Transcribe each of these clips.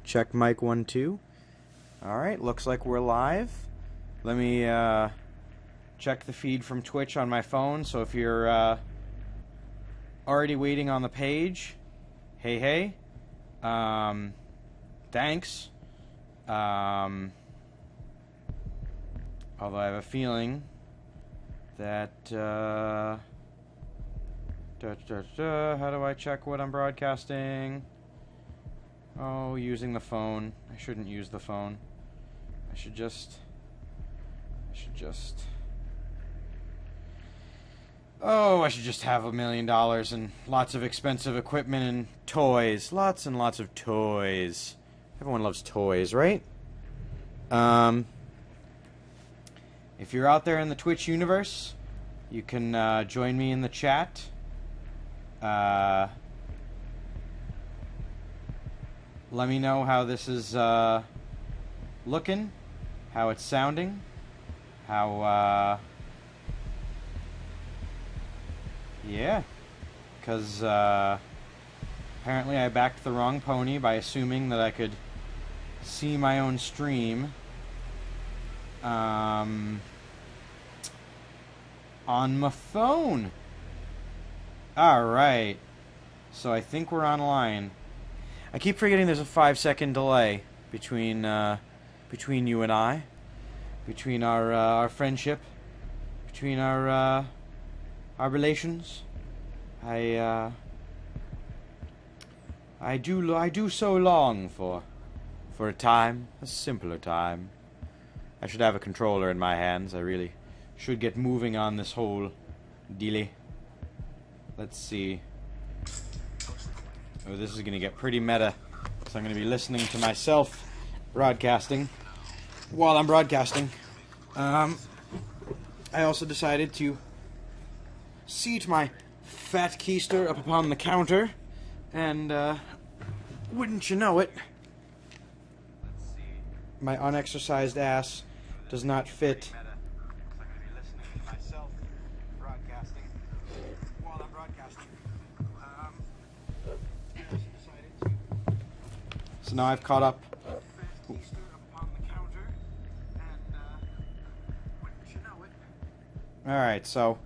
Check mic 1 2. Alright, looks like we're live. Let me check the feed from Twitch on my phone. So if you're already waiting on the page, hey. Thanks. Although I have a feeling that how do I check what I'm broadcasting? Oh, using the phone. I shouldn't use the phone. I should just have $1 million and lots of expensive equipment and toys. Lots and lots of toys. Everyone loves toys, right? If you're out there in the Twitch universe, you can join me in the chat. Let me know how this is looking, how it's sounding, how, yeah, because apparently I backed the wrong pony by assuming that I could see my own stream on my phone. Alright, so I think we're online. I keep forgetting there's a 5-second delay between you and I, between our friendship, between our relations. I do so long for a time, a simpler time. I should have a controller in my hands. I really should get moving on this whole dealy. Let's see. Oh, this is going to get pretty meta, so I'm going to be listening to myself broadcasting while I'm broadcasting. I also decided to seat my fat keister up upon the counter, and wouldn't you know it, my unexercised ass does not fit. So now I've caught up. Alright, so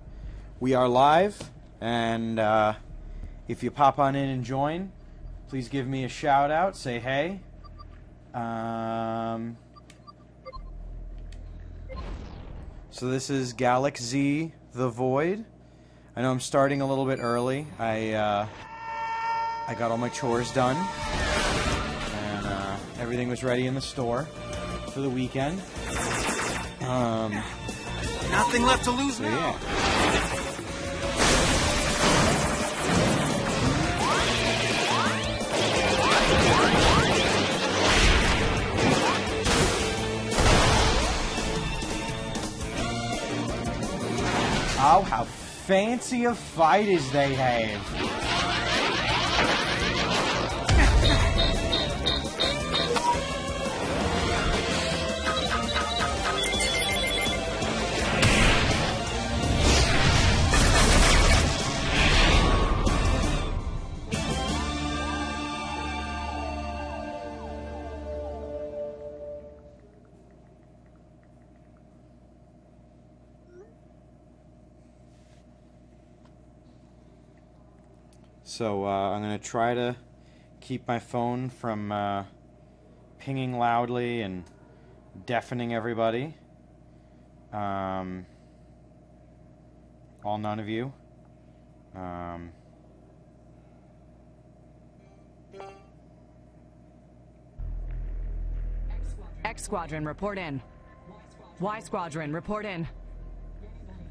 we are live, and if you pop on in and join, please give me a shout out, say hey. So this is Galak-Z, The Void. I know I'm starting a little bit early. I got all my chores done. Everything was ready in the store for the weekend. Nothing left to lose now. Yeah. Oh, how fancy of fighters they have. So I'm going to try to keep my phone from pinging loudly and deafening everybody. All none of you. X Squadron, report in. Y Squadron, report in.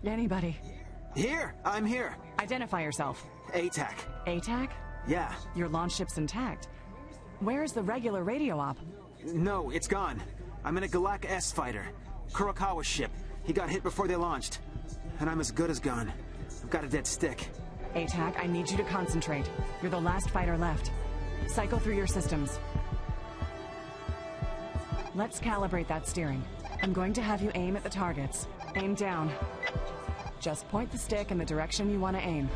Anybody? Here, I'm here. Identify yourself. ATAC. ATAC? Yeah. Your launch ship's intact. Where's the regular radio op? No, it's gone. I'm in a Galak-Z fighter. Kurokawa's ship. He got hit before they launched. And I'm as good as gone. I've got a dead stick. ATAC, I need you to concentrate. You're the last fighter left. Cycle through your systems. Let's calibrate that steering. I'm going to have you aim at the targets. Aim down. Just point the stick in the direction you want to aim.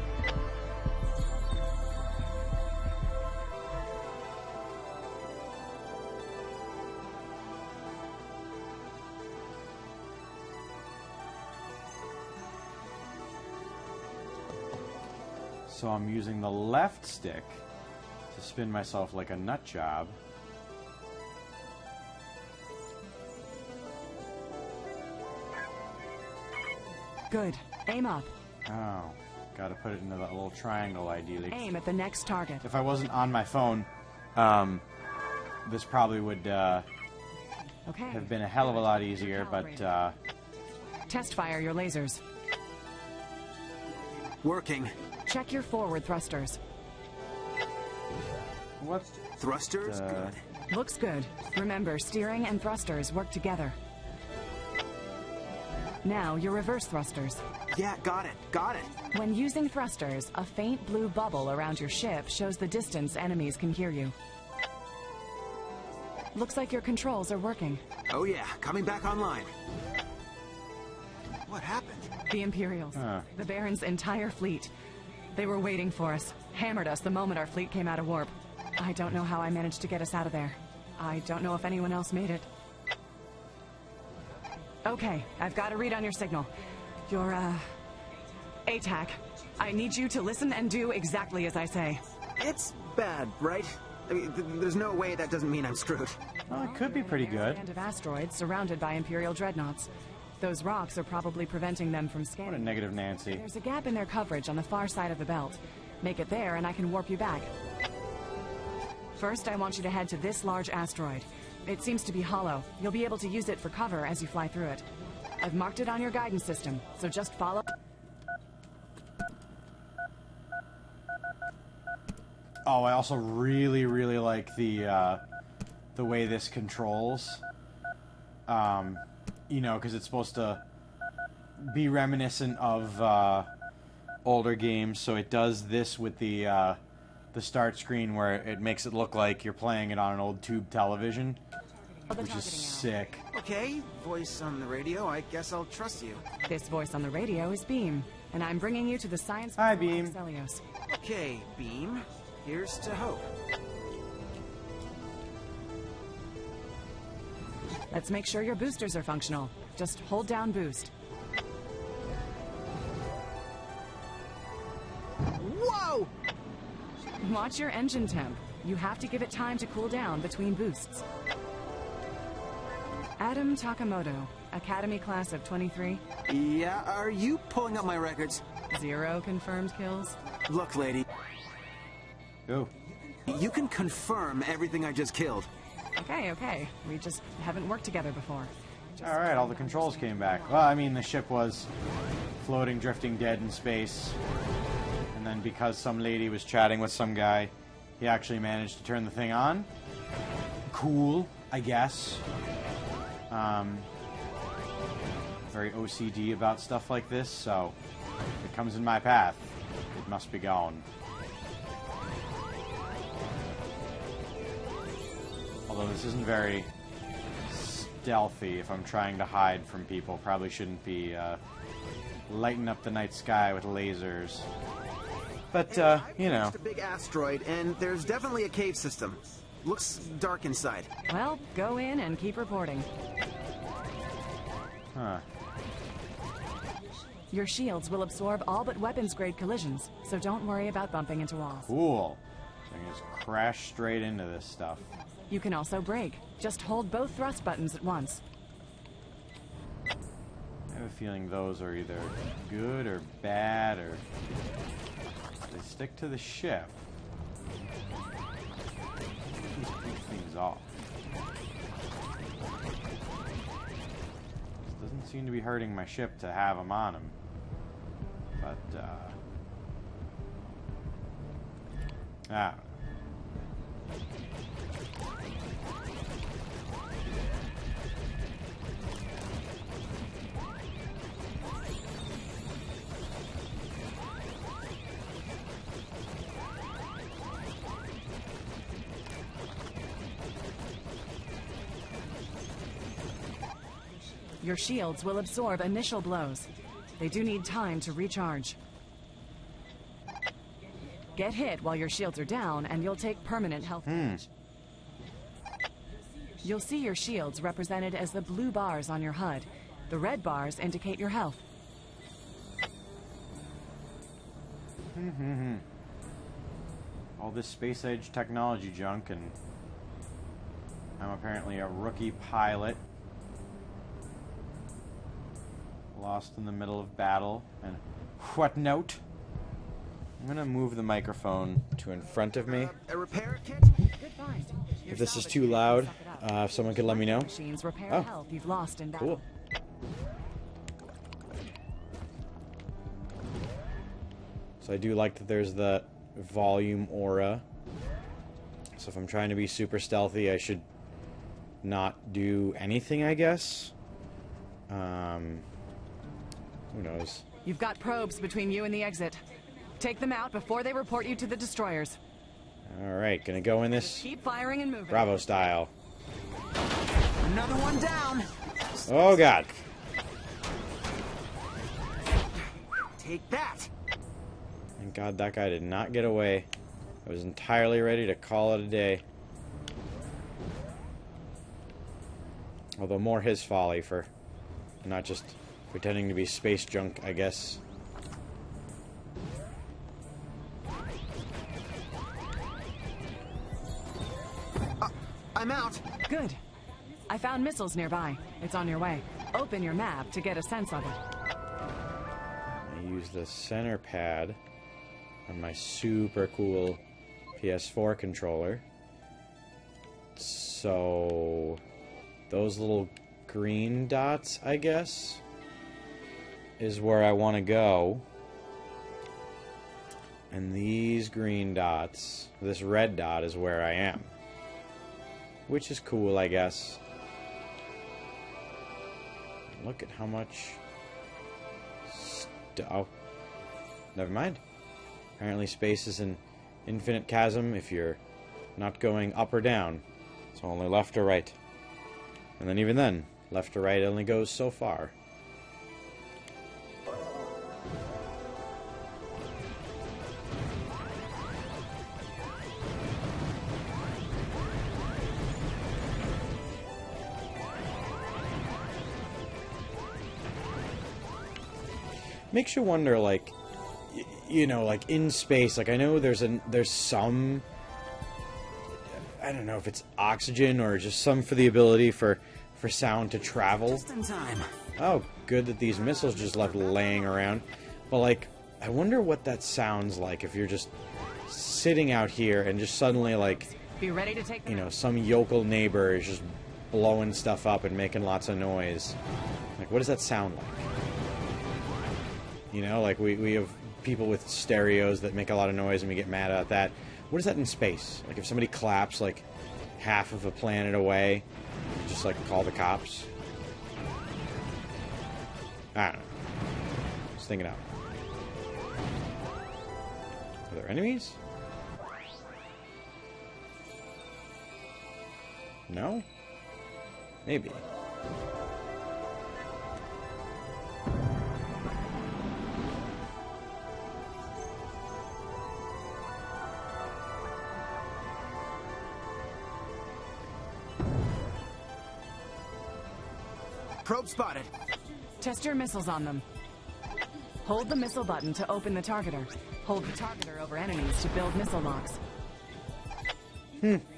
So I'm using the left stick to spin myself like a nut job. Good. Aim up. Oh, gotta put it into that little triangle, ideally. Aim at the next target. If I wasn't on my phone, this probably would Okay. have been a hell of a lot easier, but Test fire your lasers. Working. Check your forward thrusters. what? Thrusters? Good. Looks good. Remember, steering and thrusters work together. Now, your reverse thrusters. Yeah, got it. Got it. When using thrusters, a faint blue bubble around your ship shows the distance enemies can hear you. Looks like your controls are working. Oh yeah, coming back online. What happened? The Imperials. The Baron's entire fleet. They were waiting for us. Hammered us the moment our fleet came out of warp. I don't know how I managed to get us out of there. I don't know if anyone else made it. Okay, I've got a read on your signal. Your, ATAC. I need you to listen and do exactly as I say. It's bad, right? I mean, there's no way that doesn't mean I'm screwed. Well, it could be pretty good. Band of asteroids surrounded by Imperial dreadnoughts. Those rocks are probably preventing them from What a scanning. negative Nancy. There's a gap in their coverage on the far side of the belt. Make it there and I can warp you back. First, I want you to head to this large asteroid. It seems to be hollow. You'll be able to use it for cover as you fly through it. I've marked it on your guidance system, so just follow. Oh, I also really, really like the way this controls. You know, because it's supposed to be reminiscent of older games, so it does this with the start screen where it makes it look like you're playing it on an old tube television, which is sick. Okay, voice on the radio. I guess I'll trust you. This voice on the radio is Beam, and I'm bringing you to the science. Hi, Beam. Celios. Okay, Beam. Here's to hope. Let's make sure your boosters are functional. Just hold down boost. Whoa! Watch your engine temp. You have to give it time to cool down between boosts. Adam Takamoto, Academy class of 23. Yeah, are you pulling up my records? 0 confirmed kills. Look, lady, Go. you can confirm everything I just killed. Okay. We just haven't worked together before. Alright, all the controls came back. Well, I mean, the ship was floating, drifting, dead in space. And then because some lady was chatting with some guy, he actually managed to turn the thing on. Cool, I guess. Very OCD about stuff like this, so if it comes in my path, it must be gone. Although this isn't very stealthy if I'm trying to hide from people. Probably shouldn't be lighting up the night sky with lasers. But, you know. It's a big asteroid, and there's definitely a cave system. Looks dark inside. Well, go in and keep reporting. Huh. Your shields will absorb all but weapons-grade collisions, so don't worry about bumping into walls. Cool. So I can just crash straight into this stuff. You can also brake. Just hold both thrust buttons at once. I have a feeling those are either good or bad, or they stick to the ship. These things off. This doesn't seem to be hurting my ship to have them on him. But, Your shields will absorb initial blows. They do need time to recharge. Get hit while your shields are down, and you'll take permanent health damage. You'll see your shields represented as the blue bars on your HUD. The red bars indicate your health. All this space-age technology junk, and I'm apparently a rookie pilot. Lost in the middle of battle, and what note? I'm gonna move the microphone to in front of me. A repair kit? Good find. If this is too loud, if someone could let me know. Machines repair Oh. health you've lost in battle. Cool. So I do like that there's the volume aura. So if I'm trying to be super stealthy, I should not do anything, I guess. Who knows? You've got probes between you and the exit. Take them out before they report you to the destroyers. Alright, gonna go in this Keep firing and moving. Bravo style. Another one down. Oh god. Take that. Thank god that guy did not get away. I was entirely ready to call it a day. Although more his folly for not just pretending to be space junk, I guess. I'm out. Good. I found missiles nearby. It's on your way. Open your map to get a sense of it. I use the center pad on my super cool PS4 controller. So those little green dots, I guess, is where I want to go. And these green dots, this red dot is where I am. Which is cool, I guess. Look at how much... oh. Never mind. Apparently space is an infinite chasm if you're not going up or down. It's only left or right. And then even then, left or right only goes so far. Makes you wonder, like, you know, like in space, like I know there's some, I don't know if it's oxygen or just some for the ability for sound to travel. Just in time. Oh, good that these missiles just left laying around. But like, I wonder what that sounds like if you're just sitting out here and just suddenly, like, Be ready to take them you know, out. some yokel neighbor is just blowing stuff up and making lots of noise. Like, what does that sound like? You know, like we have people with stereos that make a lot of noise and we get mad at that. What is that in space? Like if somebody claps like half of a planet away, just like call the cops? I don't know. Just thinking out. Are there enemies? No? Maybe. Probe spotted. Test your missiles on them. Hold the missile button to open the targeter. Hold the targeter over enemies to build missile locks.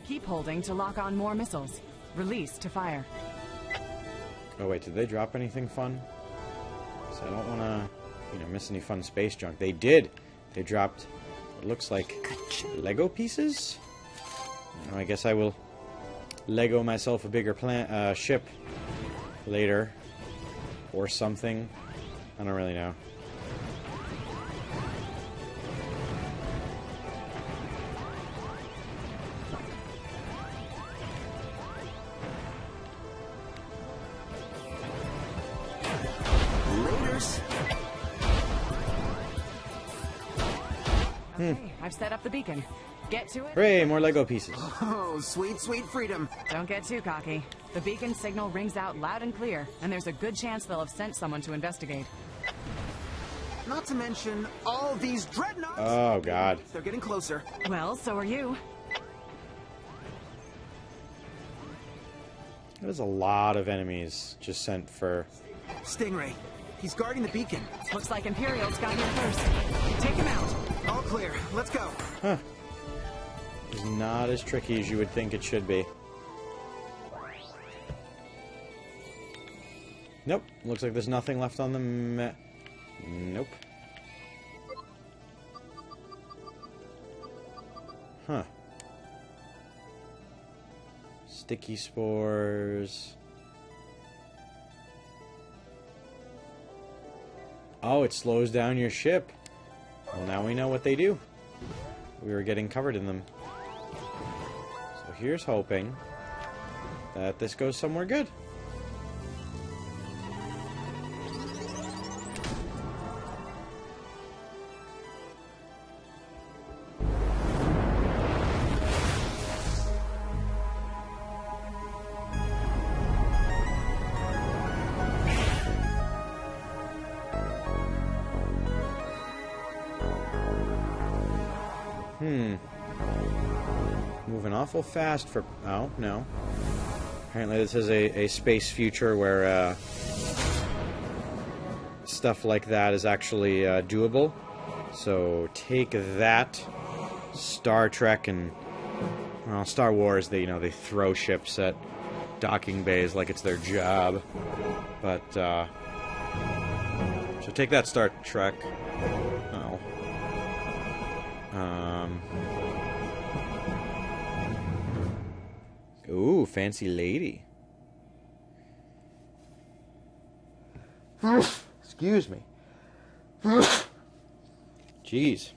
Keep holding to lock on more missiles. Release to fire. Oh wait, did they drop anything fun? So I don't want to, you know, miss any fun space junk. They did. They dropped, it looks like Lego pieces. You know, I guess I will Lego myself a bigger ship later, or something. I don't really know. Laters. Okay, I've set up the beacon. Get to it. Hooray, more Lego pieces. Oh, sweet, sweet freedom. Don't get too cocky. The beacon signal rings out loud and clear, and there's a good chance they'll have sent someone to investigate. Not to mention all these dreadnoughts. Oh god. They're getting closer. Well, so are you. There's a lot of enemies just sent for... Stingray. He's guarding the beacon. Looks like Imperials got here first. Take him out. All clear. Let's go. Huh. It's not as tricky as you would think it should be. Nope. Looks like there's nothing left on the map. Nope. Huh. Sticky spores. Oh, it slows down your ship. Well, now we know what they do. We were getting covered in them. So here's hoping that this goes somewhere good. Moving awful fast for... Oh, no. Apparently this is a space future where stuff like that is actually doable. So take that, Star Trek and... Well, Star Wars, they throw ships at docking bays like it's their job. But, so take that, Star Trek. Oh. Ooh, fancy lady. Excuse me. Jeez.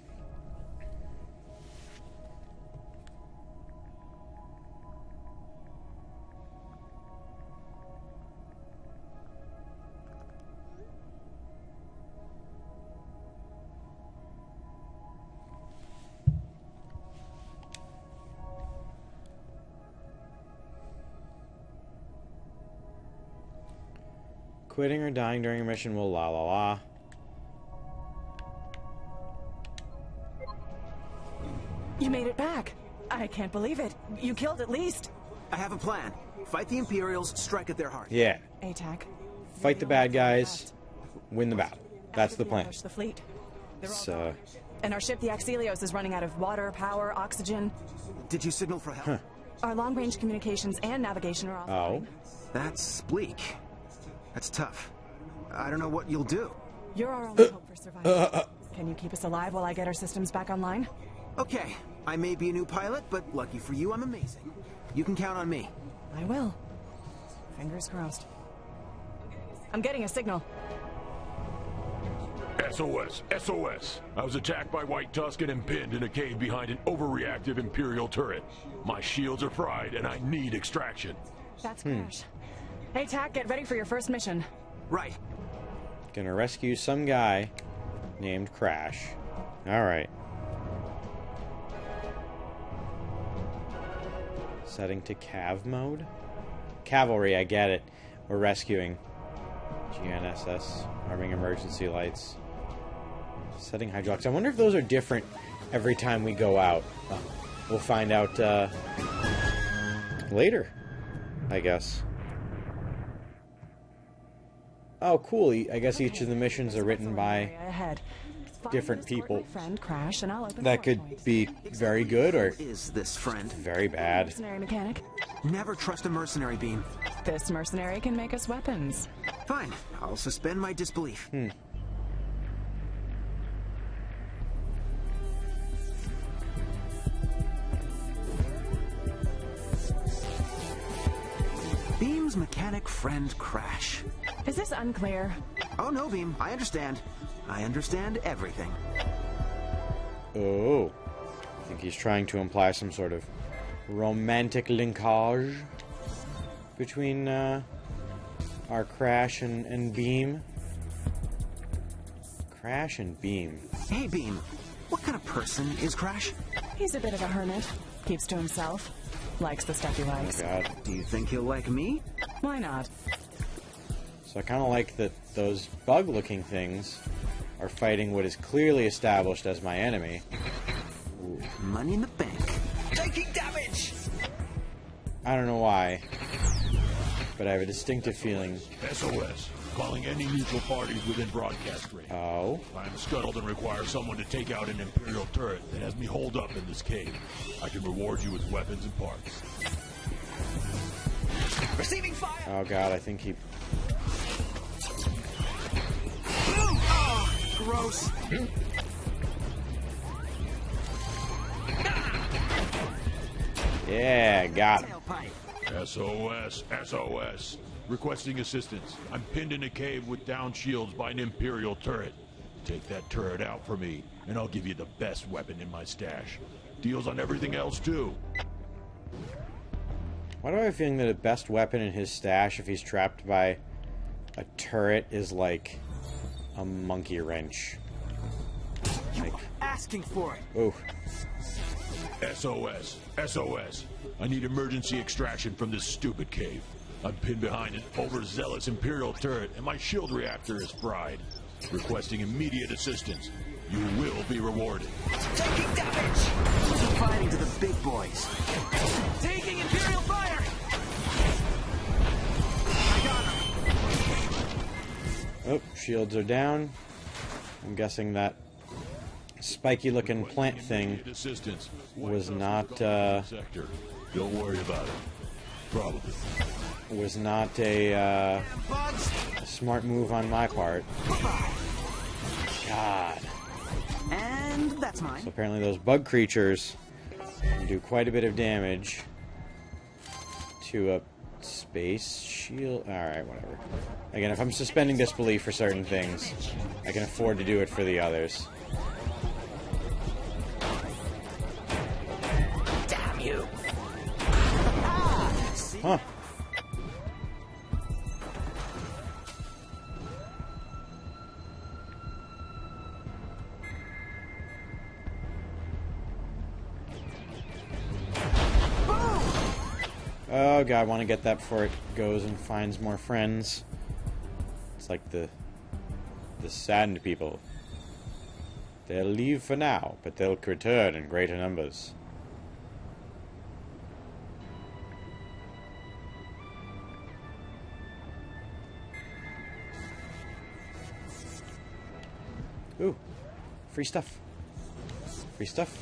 Quitting or dying during a mission will la la la. You made it back. I can't believe it. You killed at least. I have a plan. Fight the Imperials, strike at their heart. Yeah. ATAC. Fight the bad guys, win the battle. That's the plan. Push the fleet. So, And our ship, the Axelios, is running out of water, power, oxygen. Did you signal for help? Our long-range communications and navigation are offline. oh. That's bleak. That's tough. I don't know what you'll do. You're our only hope for survival. Can you keep us alive while I get our systems back online? Okay, I may be a new pilot, but lucky for you, I'm amazing. You can count on me. I will. Fingers crossed. I'm getting a signal. SOS, SOS. I was attacked by White Tusken and pinned in a cave behind an overreactive Imperial turret. My shields are fried and I need extraction. That's Crash. Hey, TAC, get ready for your first mission. Right. Gonna rescue some guy named Crash. Alright. Setting to Cav mode? Cavalry, I get it. We're rescuing. GNSS, arming emergency lights. Setting hydraulics. I wonder if those are different every time we go out. We'll find out later, I guess. Oh, cool. I guess each of the missions are written by different people. That could be very good or Is this friend? very bad. Mercenary mechanic. Never trust a mercenary, Beam. This mercenary can make us weapons. Fine, I'll suspend my disbelief. Beam's mechanic friend Crash. Is this unclear? Oh no, Beam, I understand. I understand everything. Oh. I think he's trying to imply some sort of romantic linkage between our Crash and Beam. Crash and Beam. Hey, Beam, what kind of person is Crash? He's a bit of a hermit. Keeps to himself. Likes the stuff he Oh my likes. god. Do you think he'll like me? Why not? So I kind of like that those bug-looking things are fighting what is clearly established as my enemy. Ooh, money in the bank. Taking damage! I don't know why, but I have a distinctive feeling SOS. Calling any neutral parties within broadcast range. Oh. I'm scuttled and require someone to take out an Imperial turret that has me holed up in this cave. I can reward you with weapons and parts. Receiving fire! Oh god, I think he... Oh, gross. Yeah, got him. Tailpipe. SOS, SOS. Requesting assistance. I'm pinned in a cave with down shields by an Imperial turret. Take that turret out for me, and I'll give you the best weapon in my stash. Deals on everything else, too. Why do I have a feeling that the best weapon in his stash, if he's trapped by a turret, is like a monkey wrench? Like, Asking for it. ooh. SOS, SOS. I need emergency extraction from this stupid cave. I'm pinned behind an overzealous Imperial turret, and my shield reactor is fried. Requesting immediate assistance. You will be rewarded. Taking damage. Keep fighting to the big boys. Taking Imperial fire. I got him. Oh, shields are down. I'm guessing that spiky-looking plant thing Immediate assistance. was not, Sector. Don't worry about it. Probably. was not a Bugs. smart move on my part. God. And that's mine. So apparently those bug creatures can do quite a bit of damage to a space shield. Alright, whatever. Again, if I'm suspending disbelief for certain things, I can afford to do it for the others. Damn you. Huh. Oh god, I want to get that before it goes and finds more friends. It's like the sand people. They'll leave for now, but they'll return in greater numbers. Ooh, free stuff. Free stuff?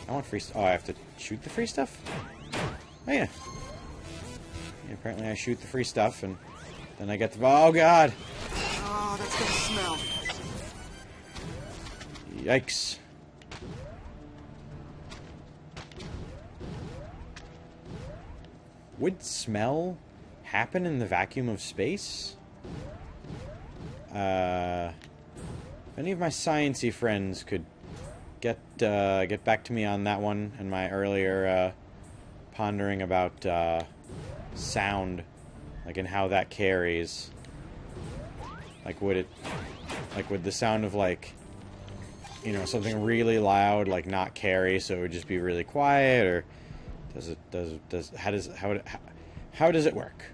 I want free stuff. Oh, I have to shoot the free stuff? Oh, yeah. Apparently I shoot the free stuff, and then I get the... Oh, God! Oh, that's gonna smell. Yikes. Would smell happen in the vacuum of space? If any of my sciencey friends could get back to me on that one and my earlier pondering about sound, like, and how that carries. Like, would the sound of, like, you know, something really loud, like, not carry, so it would just be really quiet, or how does it work?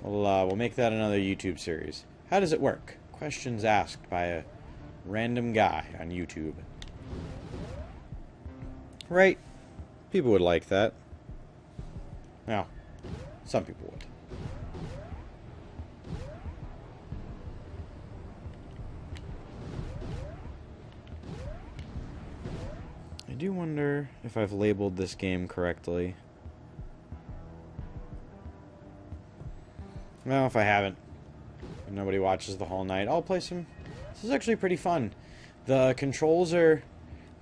We'll make that another YouTube series. How does it work? Questions asked by a random guy on YouTube. Right? People would like that. Well, some people would. I do wonder if I've labeled this game correctly. Well, if I haven't, if nobody watches the whole night, I'll play some. This is actually pretty fun. The controls are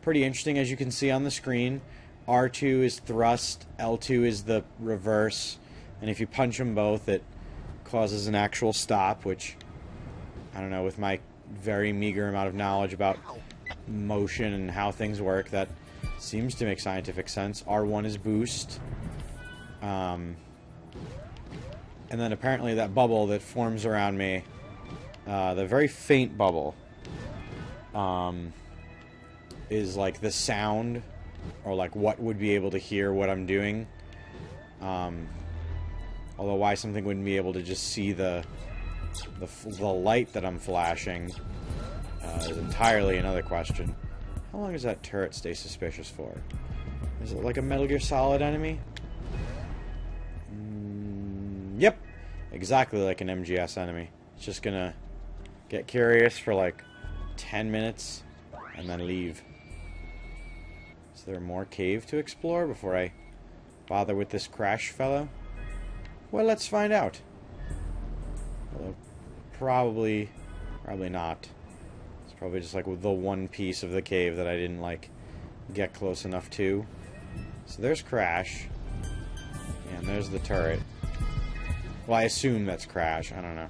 pretty interesting, as you can see on the screen. R2 is thrust, L2 is the reverse, and if you punch them both, it causes an actual stop, which, I don't know, with my very meager amount of knowledge about motion and how things work, that seems to make scientific sense. R1 is boost. And then apparently that bubble that forms around me, the very faint bubble, is like the sound, or like what would be able to hear what I'm doing. Although why something wouldn't be able to just see the light that I'm flashing is entirely another question. How long does that turret stay suspicious for? Is it like a Metal Gear Solid enemy? exactly like an MGS enemy. It's just gonna get curious for like 10 minutes and then leave. Is there more cave to explore before I bother with this crash fellow? Well, let's find out. Although, probably not. It's probably just like the one piece of the cave that I didn't like get close enough to. So there's Crash. And there's the turret. Well, I assume that's Crash. I don't know.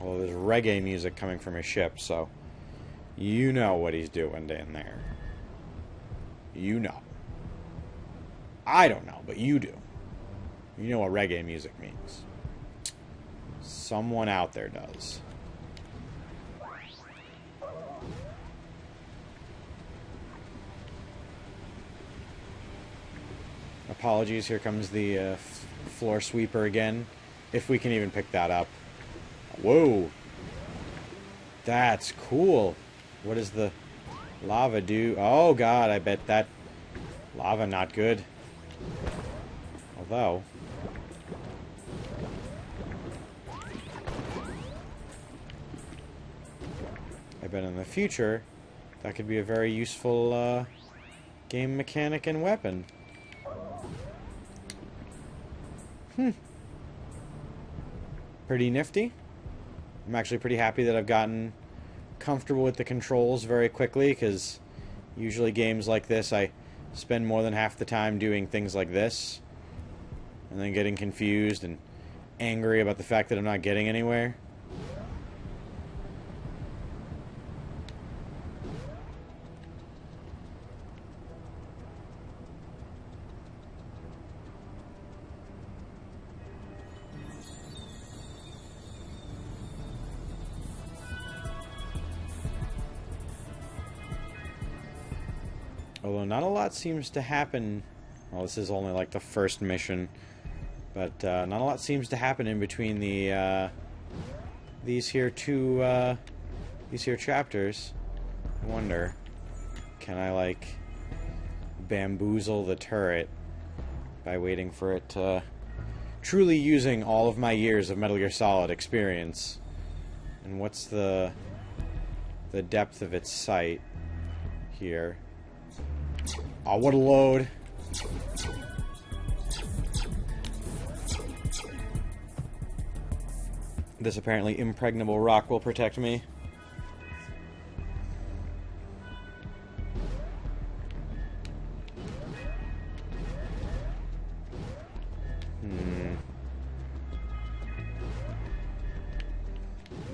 Well, there's reggae music coming from his ship, so you know what he's doing down there. You know. I don't know, but you do. You know what reggae music means. Someone out there does. Apologies, here comes the floor sweeper again. If we can even pick that up. Whoa! That's cool. What does the lava do? Oh god, I bet that lava not good. Although... I bet in the future, that could be a very useful game mechanic and weapon. Pretty nifty. I'm actually pretty happy that I've gotten comfortable with the controls very quickly, because usually games like this I spend more than half the time doing things like this and then getting confused and angry about the fact that I'm not getting anywhere. Although not a lot seems to happen. Well, this is only like the first mission, but not a lot seems to happen in between the these here chapters. I wonder, can I like bamboozle the turret by waiting for it to truly using all of my years of Metal Gear Solid experience? And what's the depth of its sight here? Oh, what a load. This apparently impregnable rock will protect me.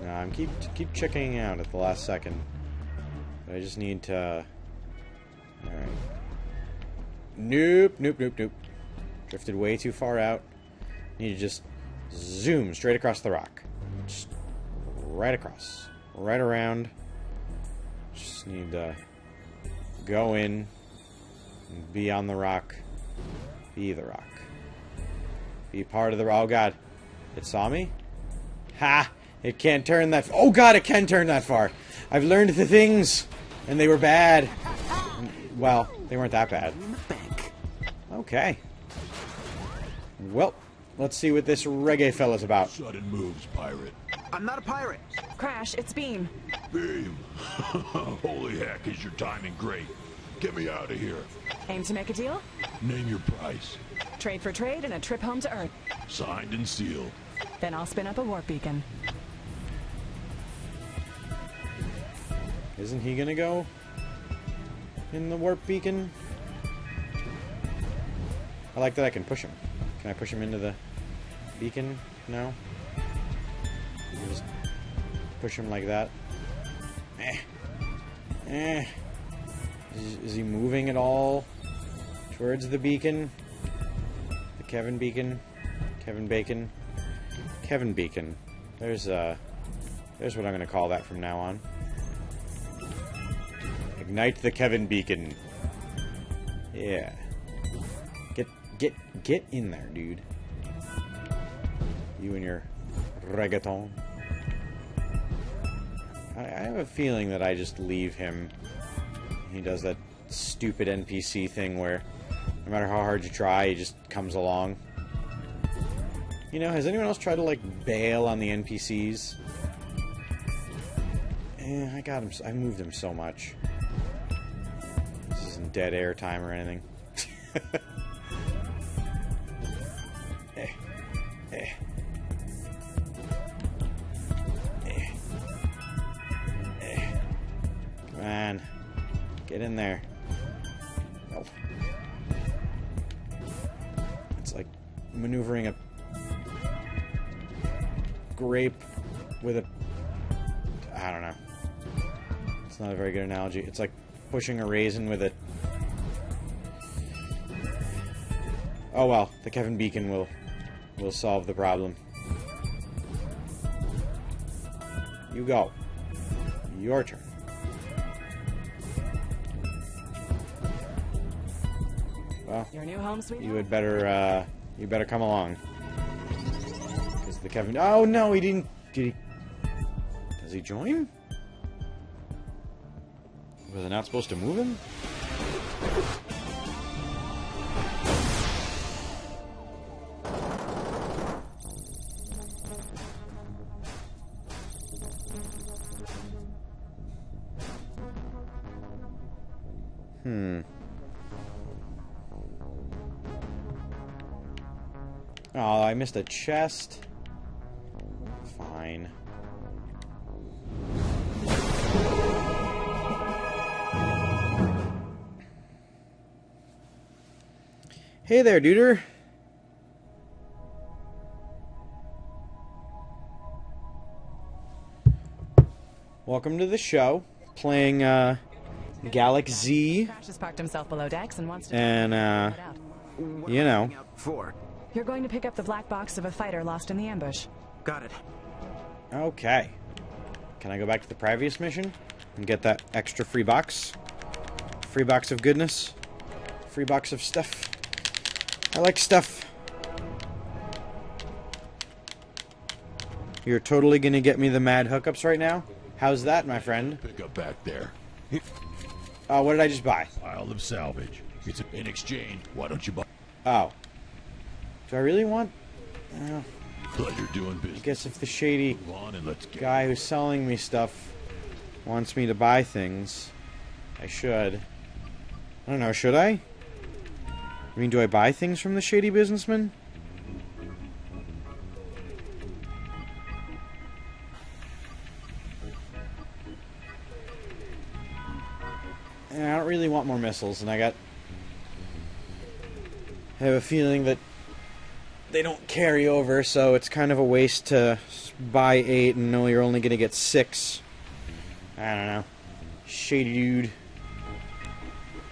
No, I'm keep checking out at the last second. But I just need to... Alright. Nope. Drifted way too far out. Need to just zoom straight across the rock. Just right across. Right around. Just need to go in and be on the rock. Be the rock. Be part of the rock. Oh god. It saw me? Ha! It can't turn that... Oh god, it can turn that far! I've learned the things! And they were bad. Well, they weren't that bad. Okay. Well, let's see what this reggae fella's about. Sudden moves, pirate. I'm not a pirate. Crash, it's Beam. Beam. Holy heck, is your timing great. Get me out of here. Aim to make a deal? Name your price. Trade for trade and a trip home to Earth. Signed and sealed. Then I'll spin up a warp beacon. Isn't he gonna go in the warp beacon? I like that I can push him. Can I push him into the beacon? No? Just push him like that. Is he moving at all towards the beacon? The Kevin beacon? Kevin Bacon? Kevin beacon. There's what I'm gonna call that from now on. Ignite the Kevin beacon. Yeah. Get in there, dude. You and your reggaeton. I have a feeling that I just leave him. He does that stupid NPC thing where no matter how hard you try, he just comes along. You know, has anyone else tried to, like, bail on the NPCs? I got him. I moved him so much. This isn't dead air time or anything. Come on. Get in there. Oh. It's like maneuvering a grape with a... I don't know. It's not a very good analogy. It's like pushing a raisin with a... Oh well, the Kevin Beacon will solve the problem. You go. Your turn. Well, Your new home, sweet. you had better you better come along. Because the Kevin... Oh no, he didn't... Did he... Does he join? Was I not supposed to move him? Oh, I missed a chest. Fine. Hey there, duder. Welcome to the show. Playing Galak-Z. Crash has parked himself below decks and wants to... And you know. For. You're going to pick up the black box of a fighter lost in the ambush. Got it. Okay. Can I go back to the previous mission and get that extra free box? Free box of goodness. Free box of stuff. I like stuff. You're totally gonna get me the mad hookups right now? How's that, my friend? Pick up back there. What did I just buy? Pile of salvage. It's in exchange. Why don't you buy? Oh. Do I really want... Pleasure doing I business. guess if the shady Move on and let's get. guy who's selling me stuff wants me to buy things, I should. I don't know, should I? I mean, do I buy things from the shady businessman? I don't really want more missiles, and I have a feeling that they don't carry over, so it's kind of a waste to buy 8 and know you're only going to get 6. I don't know. Shady dude.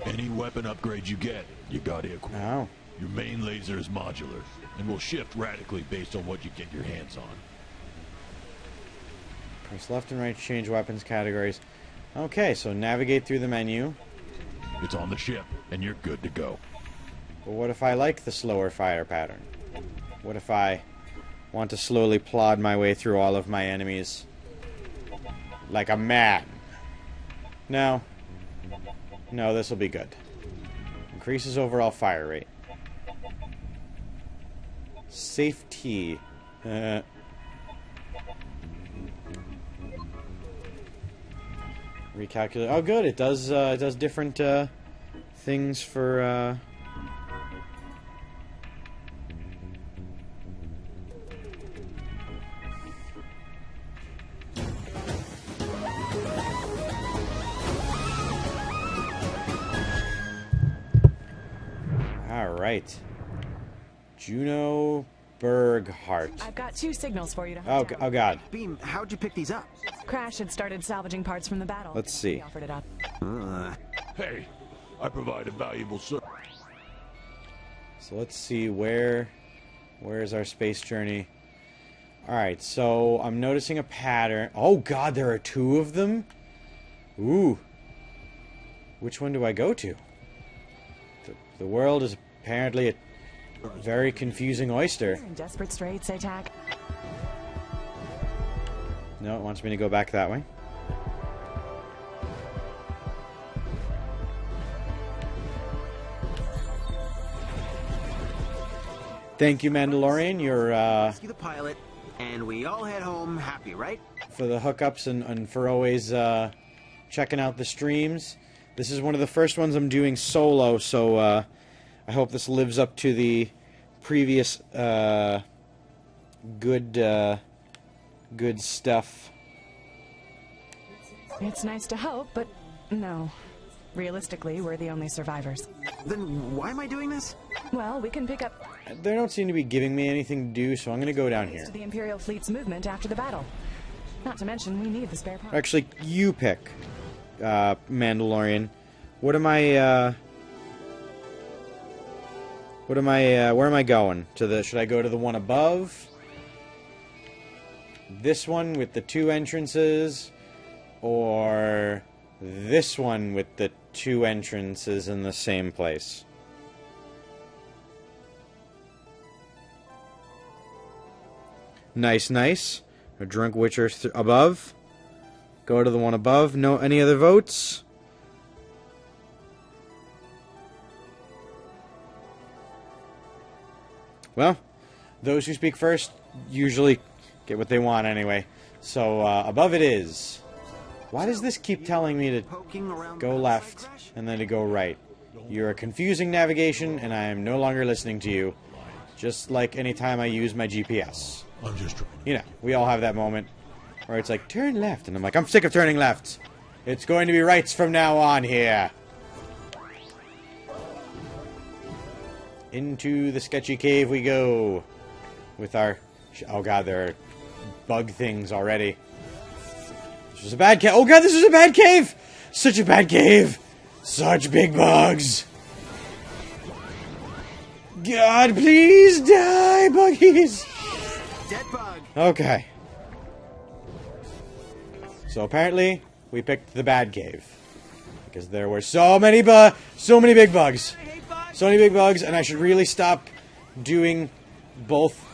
Any weapon upgrade you get, you gotta equip. Oh. Your main laser is modular, and will shift radically based on what you get your hands on. Press left and right to change weapons categories. Okay, so navigate through the menu. It's on the ship, and you're good to go. But what if I like the slower fire pattern? What if I want to slowly plod my way through all of my enemies like a man? No. No, this will be good. Increases overall fire rate. Safety. Recalculate. Oh, good. It does different things for. All right. Juno Berghart. I've got 2 signals for you to Oh, hunt down. oh God. Beam, how'd you pick these up? Crash had started salvaging parts from the battle. Let's see. He offered it up. Hey, I provide a valuable service. So let's see where's our space journey. Alright, so I'm noticing a pattern. Oh God, there are 2 of them? Ooh. Which one do I go to? The world is apparently a very confusing oyster. You're in desperate straits, ATAC. No, it wants me to go back that way. Thank you, Mandalorian. You're, Rescue the pilot, and we all head home happy, right? for the hookups and for always, checking out the streams. This is one of the first ones I'm doing solo, so, I hope this lives up to the previous, good stuff. It's nice to hope, but no. Realistically, we're the only survivors. Then why am I doing this? Well, we can pick up They don't seem to be giving me anything to do, so I'm going to go down here. to the Imperial fleet's movement after the battle. Not to mention, we need the spare parts. Actually, you pick, Mandalorian. What am I, where am I going? Should I go to the one above? This one with the 2 entrances? Or this one with the 2 entrances in the same place? Nice, nice. A drunk Witcher above. Go to the one above. No, any other votes? Well, those who speak first usually get what they want anyway. So, above it is. Why does this keep telling me to Poking around go the left outside crash? and then to go right? You're a confusing navigation, and I am no longer listening to you. Just like any time I use my GPS. I'm just trying. You know, we all have that moment where it's like, turn left. And I'm like, I'm sick of turning left. It's going to be rights from now on here. Into the sketchy cave we go. With our... Oh god, there are bug things already. This was a bad cave. Oh god, this is a bad cave! Such a bad cave! Such big bugs! God, please die, buggies! Dead bug. Okay. So apparently, we picked the bad cave. Because there were so many big bugs! So many big bugs, and I should really stop doing both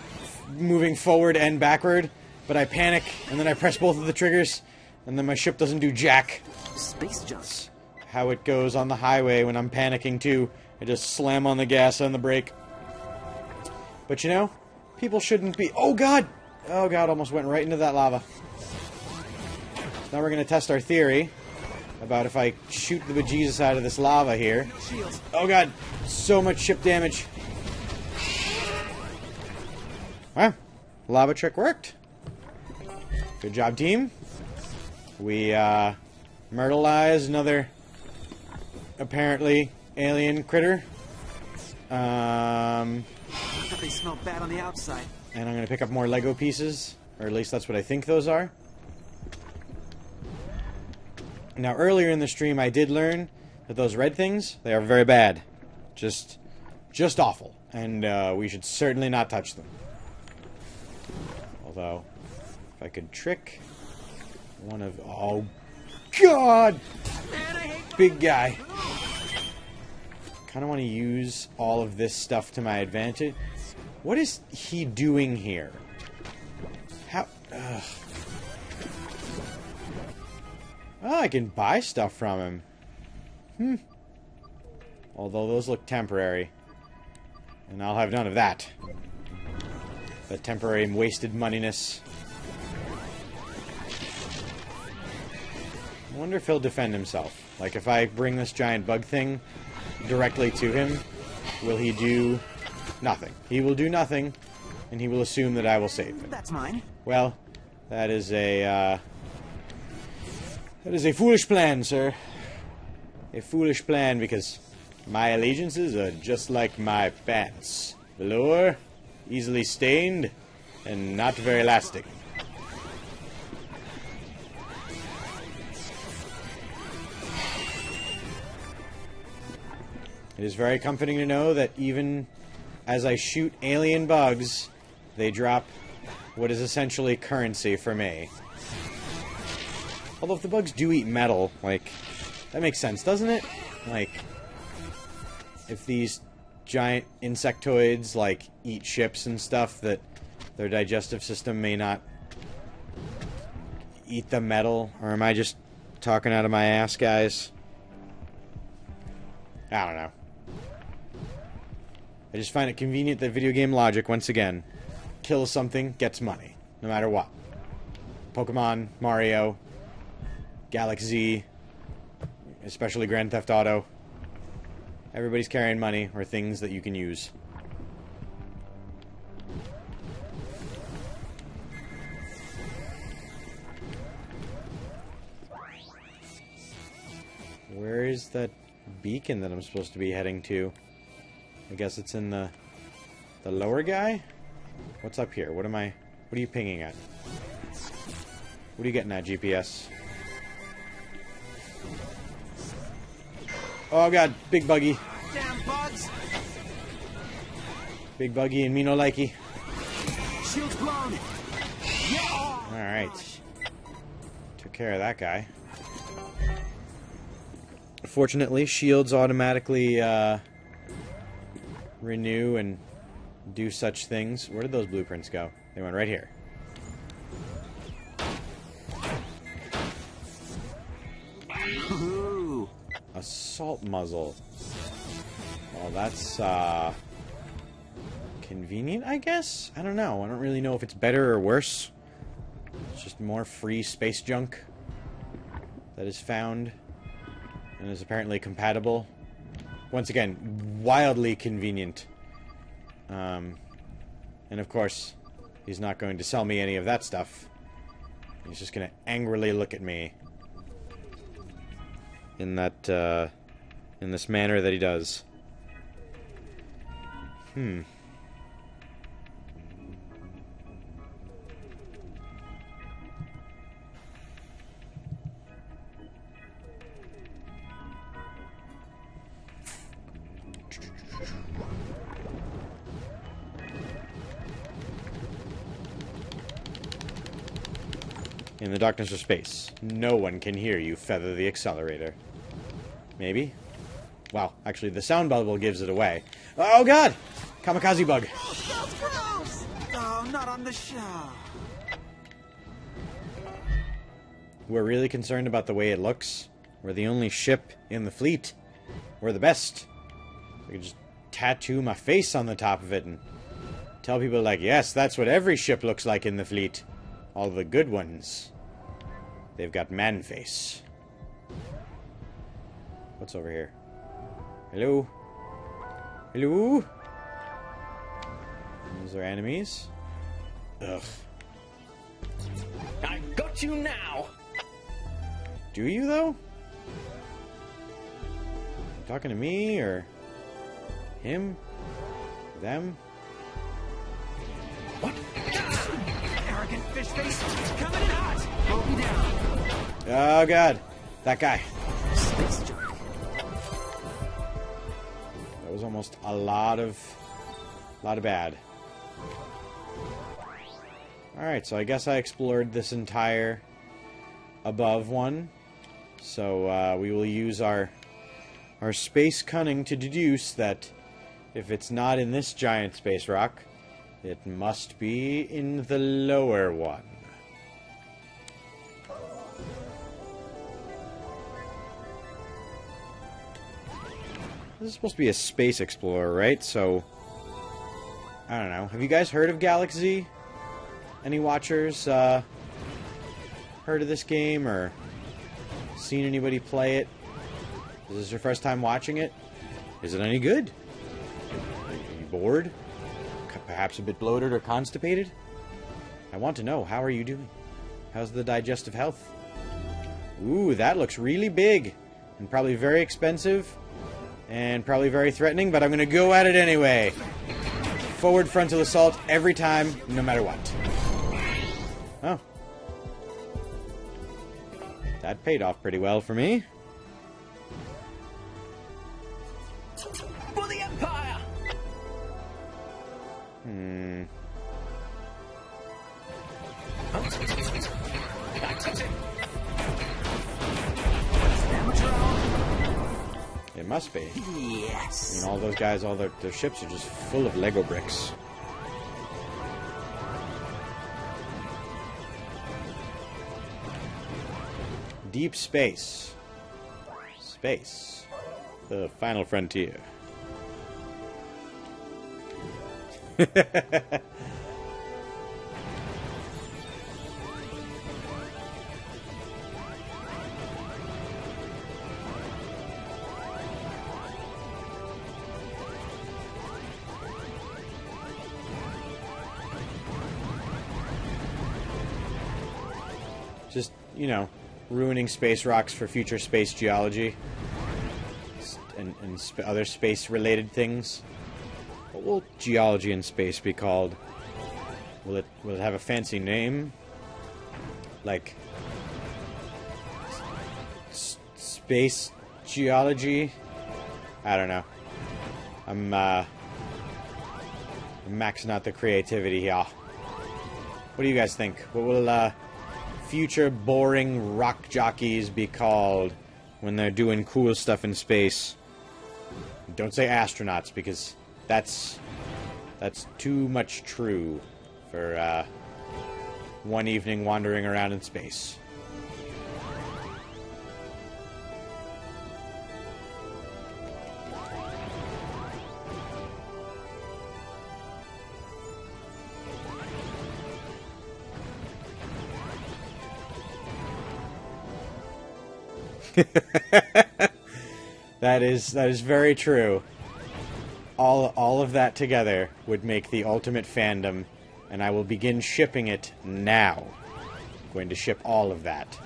moving forward and backward. But I panic, and then I press both of the triggers, and then my ship doesn't do jack. Space jumps. How it goes on the highway when I'm panicking too. I just slam on the gas and the brake. But you know, people shouldn't be... Oh god! Oh god, almost went right into that lava. Now we're going to test our theory about if I shoot the bejesus out of this lava here. Shields. Oh god, so much ship damage. Well, lava trick worked. Good job, team. We, myrtleized another, apparently, alien critter. I thought they smelled bad on the outside. And I'm going to pick up more Lego pieces. Or at least that's what I think those are. Now, earlier in the stream, I did learn that those red things, they are very bad. Just awful. And we should certainly not touch them. Although, if I could trick one of... Oh, God! Big guy. Kind of want to use all of this stuff to my advantage. What is he doing here? How... Ugh. Oh, I can buy stuff from him. Although those look temporary. And I'll have none of that. The temporary wasted moneyness. I wonder if he'll defend himself. Like, if I bring this giant bug thing directly to him, will he do nothing? He will do nothing, and he will assume that I will save him. That's mine. Well, that is a foolish plan, sir. A foolish plan, because my allegiances are just like my pants. Velour, easily stained, and not very lasting. It is very comforting to know that even as I shoot alien bugs, they drop what is essentially currency for me. Although if the bugs do eat metal, like, that makes sense, doesn't it? Like, if these giant insectoids, like, eat ships and stuff, that their digestive system may not eat the metal. Or am I just talking out of my ass, guys? I don't know. I just find it convenient that video game logic, once again, kills something, gets money. No matter what. Pokemon, Mario, Galak-Z, especially Grand Theft Auto. Everybody's carrying money or things that you can use. Where is that beacon that I'm supposed to be heading to? I guess it's in the lower guy? What's up here? What are you pinging at? What are you getting at, GPS? Oh god, big buggy. Damn bugs! Big buggy and me no likey. Shield's blown! Alright. Took care of that guy. Fortunately, shields automatically renew and do such things. Where did those blueprints go? They went right here. Ooh. Assault muzzle. Well, that's convenient, I guess? I don't know. I don't really know if it's better or worse. It's just more free space junk that is found and is apparently compatible. Once again, wildly convenient. And of course, he's not going to sell me any of that stuff. He's just going to angrily look at me in that, in this manner that he does. In the darkness of space, no one can hear you feather the accelerator. Maybe? Wow, actually the sound bubble gives it away. Oh god! Kamikaze bug. That's gross! Oh, not on the show. We're really concerned about the way it looks. We're the only ship in the fleet. We're the best. I could just tattoo my face on the top of it and tell people like, yes, that's what every ship looks like in the fleet. All the good ones. They've got man face. What's over here? Hello? Hello? Those are enemies? Ugh. I got you now! Do you, though? You talking to me, or him? Them? What? Arrogant fish face! It's coming in hot! Hold me down! Oh, God. That guy. That was almost a lot of bad. Alright, so I guess I explored this entire above one. So, we will use our space cunning to deduce that if it's not in this giant space rock, it must be in the lower one. This is supposed to be a space explorer, right? So, I don't know. Have you guys heard of Galak-Z? Any watchers heard of this game or seen anybody play it? Is this your first time watching it? Is it any good? Are you bored? Perhaps a bit bloated or constipated? I want to know, how are you doing? How's the digestive health? Ooh, that looks really big. And probably very expensive. And probably very threatening, but I'm going to go at it anyway. Forward frontal assault every time, no matter what. Oh. That paid off pretty well for me. For the Empire! It must be. Yes. I mean, all those guys, all their ships are just full of Lego bricks. Deep space. Space. The final frontier. Just, you know, ruining space rocks for future space geology and other space-related things. What will geology in space be called? Will it have a fancy name? Like space geology? I don't know. I'm maxing out the creativity here. What do you guys think? What will future boring rock jockeys be called when they're doing cool stuff in space? Don't say astronauts, because that's too much true for one evening wandering around in space. That is very true. All of that together would make the ultimate fandom, and I will begin shipping it now. I'm going to ship all of that.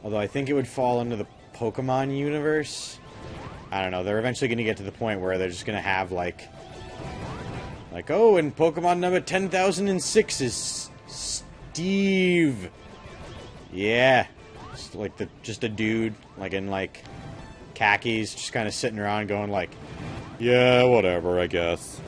Although I think it would fall under the Pokemon universe. I don't know. They're eventually going to get to the point where they're just going to have like, oh, and Pokemon number 10,006 is Steve. Yeah. Just a dude, like in like khakis, just kind of sitting around going like, yeah, whatever, I guess.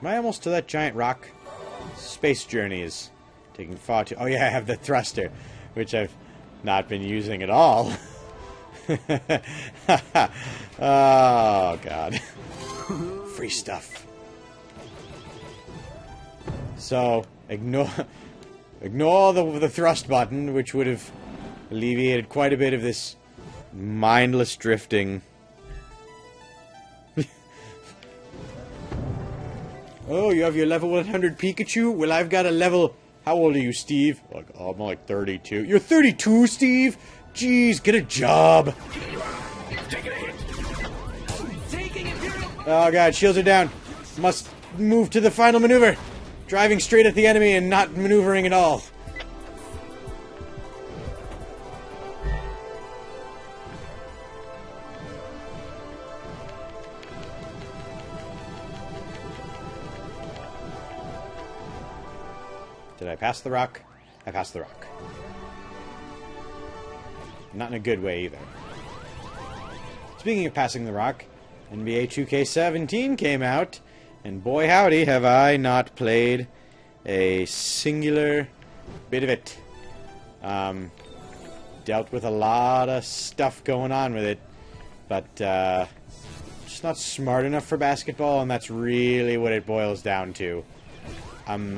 Am I almost to that giant rock? Space Journey is taking far too... Oh yeah, I have the thruster, which I've not been using at all. Oh, God. Free stuff. So, ignore the thrust button, which would have alleviated quite a bit of this mindless drifting. Oh, you have your level 100 Pikachu? Well, I've got a level... How old are you, Steve? Like, oh, I'm like 32. You're 32, Steve? Jeez, get a job. Oh, God, shields are down. Must move to the final maneuver. Driving straight at the enemy and not maneuvering at all. Did I pass the rock? I passed the rock. Not in a good way, either. Speaking of passing the rock, NBA 2K17 came out, and boy howdy have I not played a singular bit of it. Dealt with a lot of stuff going on with it, but just not smart enough for basketball, and that's really what it boils down to. I'm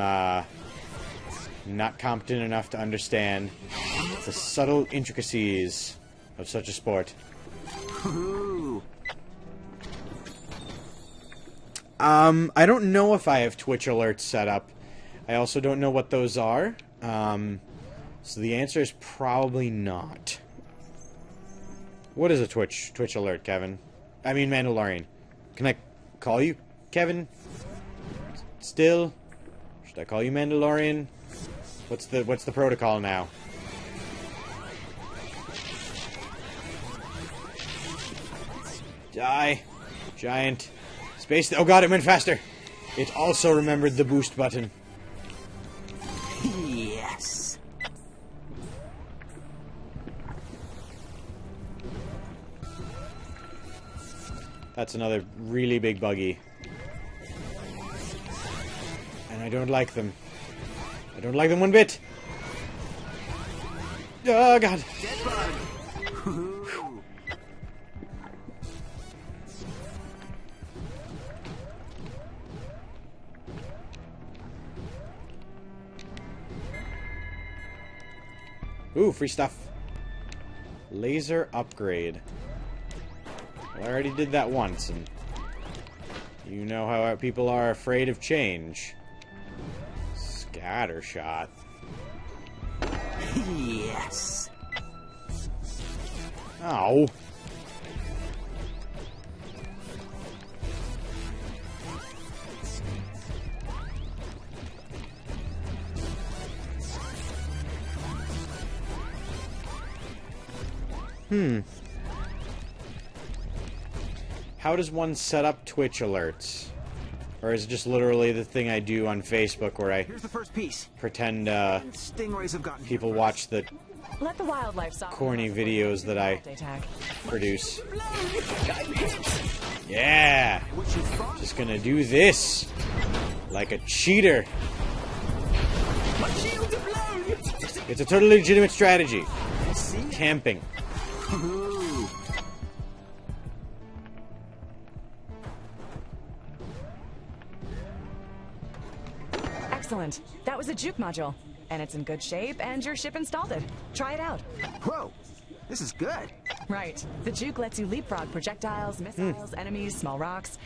not competent enough to understand the subtle intricacies of such a sport. I don't know if I have Twitch alerts set up. I also don't know what those are. So the answer is probably not. What is a Twitch alert, Kevin? I mean Mandalorian. Can I call you Kevin? Still? Should I call you Mandalorian? What's the protocol now? Die. Giant. Space. Oh god, it went faster. It also remembered the boost button. Yes. That's another really big buggy. And I don't like them. I don't like them one bit. Oh, God. Dead bug. Ooh, free stuff. Laser upgrade. Well, I already did that once, and you know how people are afraid of change. Scatter shot. Yes. Ow. How does one set up Twitch alerts? Or is it just literally the thing I do on Facebook where I Here's the first piece. pretend Stingrays have gotten people watch the Let the wildlife stop. corny videos that I Day tag. produce? Yeah! what you thought. Just gonna do this! Like a cheater! My shields are blown! It's a totally legitimate strategy. See? Camping. Ooh. Excellent. That was a juke module. And it's in good shape, and your ship installed it. Try it out. Whoa. This is good. Right. The juke lets you leapfrog projectiles, missiles, enemies, small rocks.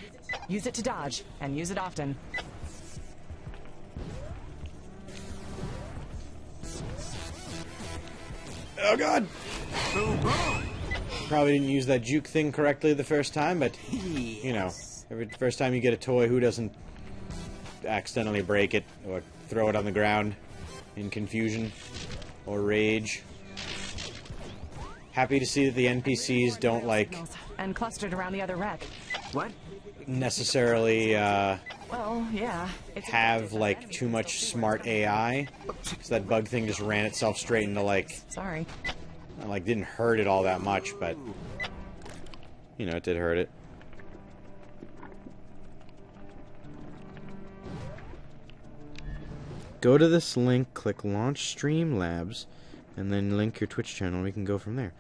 Use it to dodge, and use it often. Oh god! Boom, boom. Probably didn't use that juke thing correctly the first time, but, you know, first time you get a toy, who doesn't accidentally break it or throw it on the ground in confusion or rage? Happy to see that the NPCs don't, like, And clustered around the other wreck. What? necessarily, Well, yeah. It's have, like, too much smart AI. So that bug thing just ran itself straight into, like, Sorry. didn't hurt it all that much, but, you know, it did hurt it. Go to this link, click Launch Streamlabs, and then link your Twitch channel. We can go from there.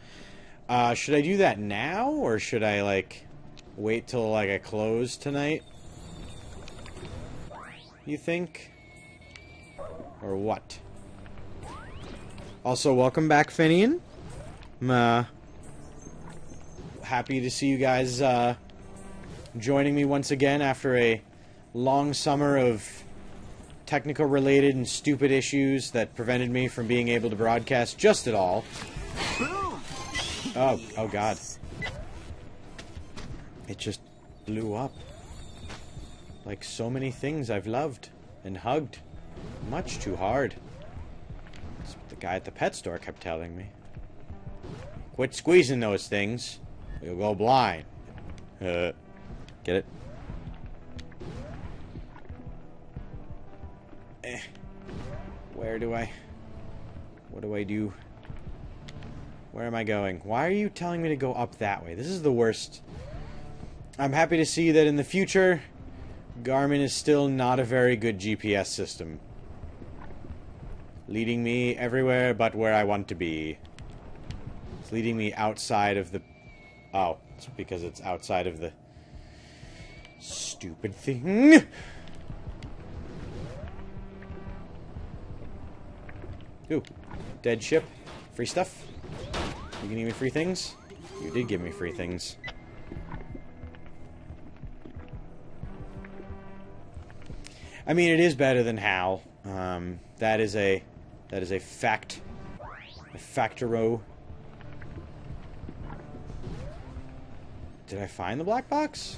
Should I do that now, or should I, like, wait till, like, I close tonight? You think? Or what? Also, welcome back, Finian. I'm happy to see you guys joining me once again after a long summer of technical related and stupid issues that prevented me from being able to broadcast just at all. Boom. Oh god. It just blew up. Like so many things I've loved and hugged. Much too hard. That's what the guy at the pet store kept telling me. Quit squeezing those things. You'll go blind. Get it? What do I do? Where am I going? Why are you telling me to go up that way? This is the worst. I'm happy to see that in the future, Garmin is still not a very good GPS system. Leading me everywhere but where I want to be. It's leading me outside of the... Oh, it's because it's outside of the... stupid thing. Ooh, dead ship. Free stuff. You can give me free things? You did give me free things. I mean, it is better than HAL. That is a fact. A factoro. Did I find the black box?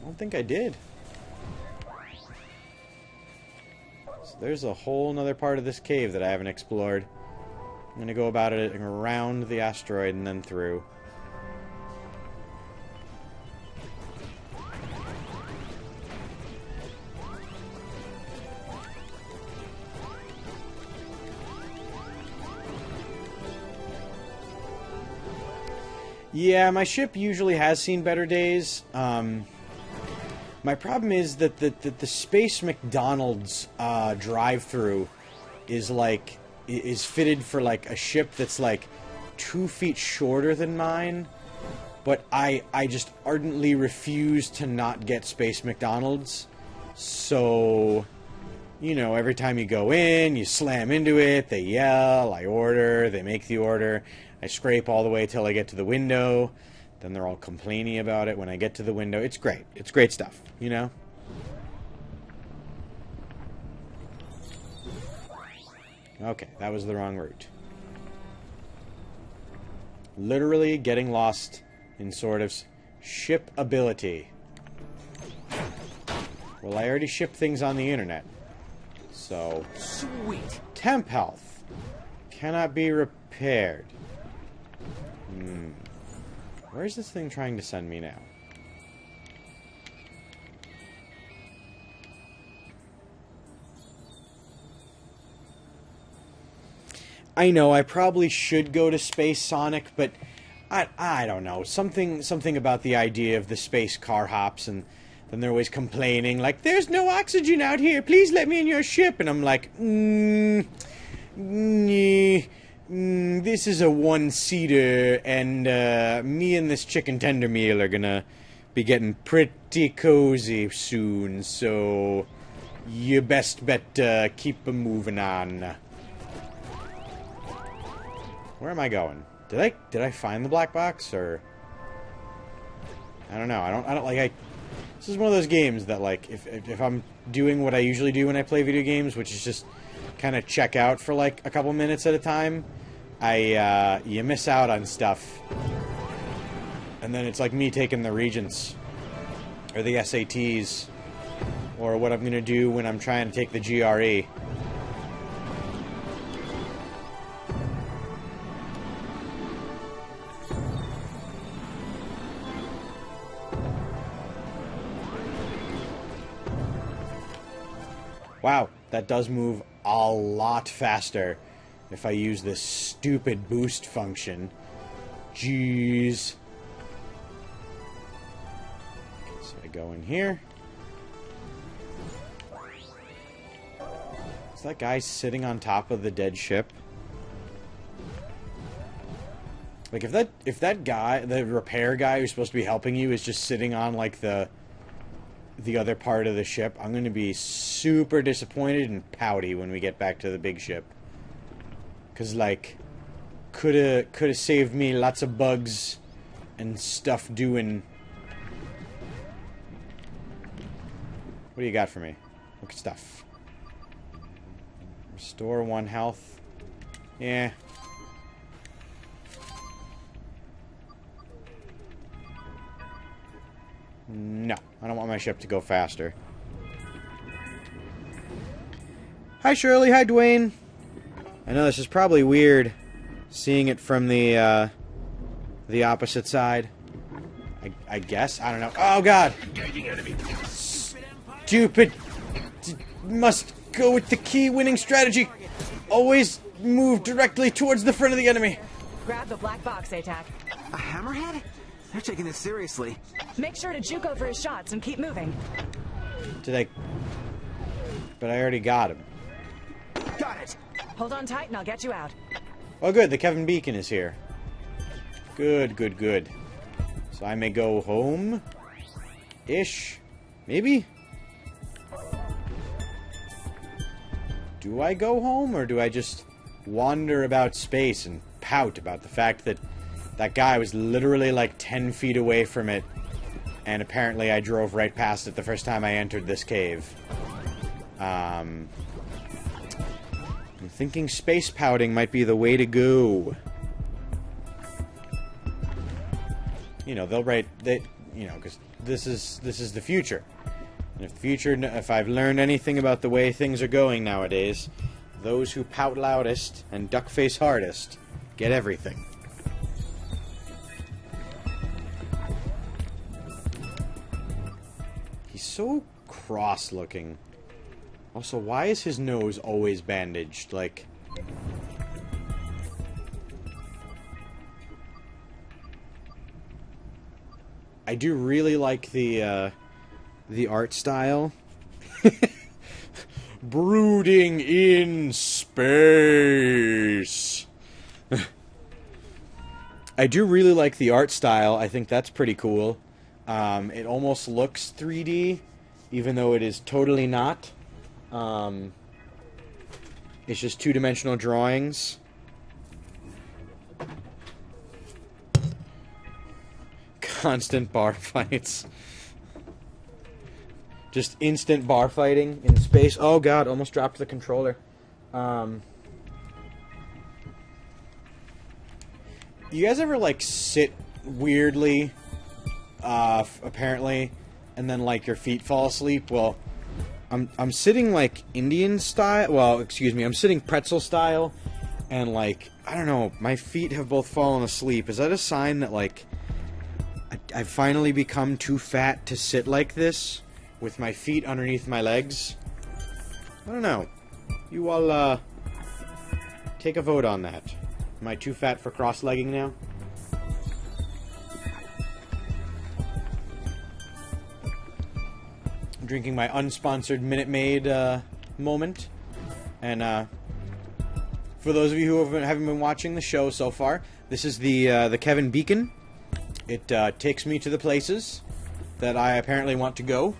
I don't think I did. So there's a whole nother part of this cave that I haven't explored. I'm gonna go about it around the asteroid and then through. Yeah, my ship usually has seen better days. My problem is that the Space McDonald's drive-through is fitted for like a ship that's like 2 feet shorter than mine, but I just ardently refuse to not get Space McDonald's. So you know, every time you go in, you slam into it, they yell, I order, they make the order, I scrape all the way till I get to the window, then they're all complaining about it when I get to the window. It's great. It's great stuff, you know? Okay, that was the wrong route. Literally getting lost in sort of ship ability. Well, I already ship things on the internet. So... Sweet. Temp health. Cannot be repaired. Where is this thing trying to send me now? I know, I probably should go to Space Sonic, but I don't know. Something about the idea of the space car hops, and then they're always complaining, like, there's no oxygen out here, please let me in your ship. And I'm like, this is a one-seater, and me and this chicken tender meal are gonna be getting pretty cozy soon, so you best bet keep moving on. Where am I going? Did I find the black box, or I don't know. I don't like this is one of those games that, like, if I'm doing what I usually do when I play video games, which is just kind of check out for like a couple minutes at a time, you miss out on stuff. And then it's like me taking the Regents or the SATs or what I'm going to do when I'm trying to take the GRE. Wow, that does move a lot faster if I use this stupid boost function. Jeez. Okay, so I go in here. Is that guy sitting on top of the dead ship? Like, if that guy, the repair guy who's supposed to be helping you, is just sitting on, like, the other part of the ship, I'm going to be super disappointed and pouty when we get back to the big ship. Because, like, could have saved me lots of bugs and stuff doing... What do you got for me? Look at stuff. Restore 1 health. Yeah. No, I don't want my ship to go faster. Hi, Shirley. Hi, Dwayne. I know this is probably weird, seeing it from the opposite side. I guess. I don't know. Oh, God. Stupid. Must go with the key winning strategy. Always move directly towards the front of the enemy. Grab the black box, ATAC. A hammerhead? They're taking this seriously. Make sure to juke over his shots and keep moving. But I already got him. Got it! Hold on tight and I'll get you out. Oh, good. The Kevin Beacon is here. Good, good, good. So I may go home? Ish? Maybe? Do I go home, or do I just wander about space and pout about the fact that that guy was literally like 10 feet away from it, and apparently I drove right past it the first time I entered this cave? I'm thinking space pouting might be the way to go. You know, because this is the future. And if I've learned anything about the way things are going nowadays, those who pout loudest and duck face hardest get everything. He's so cross-looking. Also, why is his nose always bandaged? Like... I do really like the art style. Brooding in space. I do really like the art style. I think that's pretty cool. It almost looks 3D, even though it is totally not. It's just two-dimensional drawings. Constant bar fights. Just instant bar fighting in space. Oh god, almost dropped the controller. You guys ever, like, sit weirdly, apparently, and then, like, your feet fall asleep? Well, I'm sitting, like, Indian style. Well, excuse me, I'm sitting pretzel style, and, like, I don't know, my feet have both fallen asleep. Is that a sign that, like, I've finally become too fat to sit like this, with my feet underneath my legs? I don't know. You all, take a vote on that. Am I too fat for cross-legging now? I'm drinking my unsponsored Minute Maid moment. And for those of you who haven't been watching the show so far, this is the Kevin Beacon. It takes me to the places that I apparently want to go.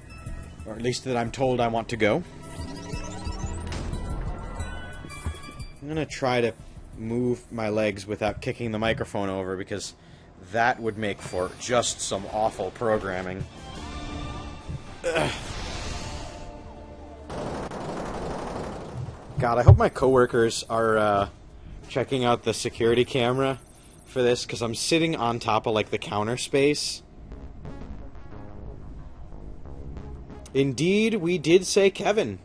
Or at least that I'm told I want to go. I'm gonna try to move my legs without kicking the microphone over, because that would make for just some awful programming. Ugh. God, I hope my coworkers are checking out the security camera for this, because I'm sitting on top of, like, the counter space. Indeed, we did say Kevin.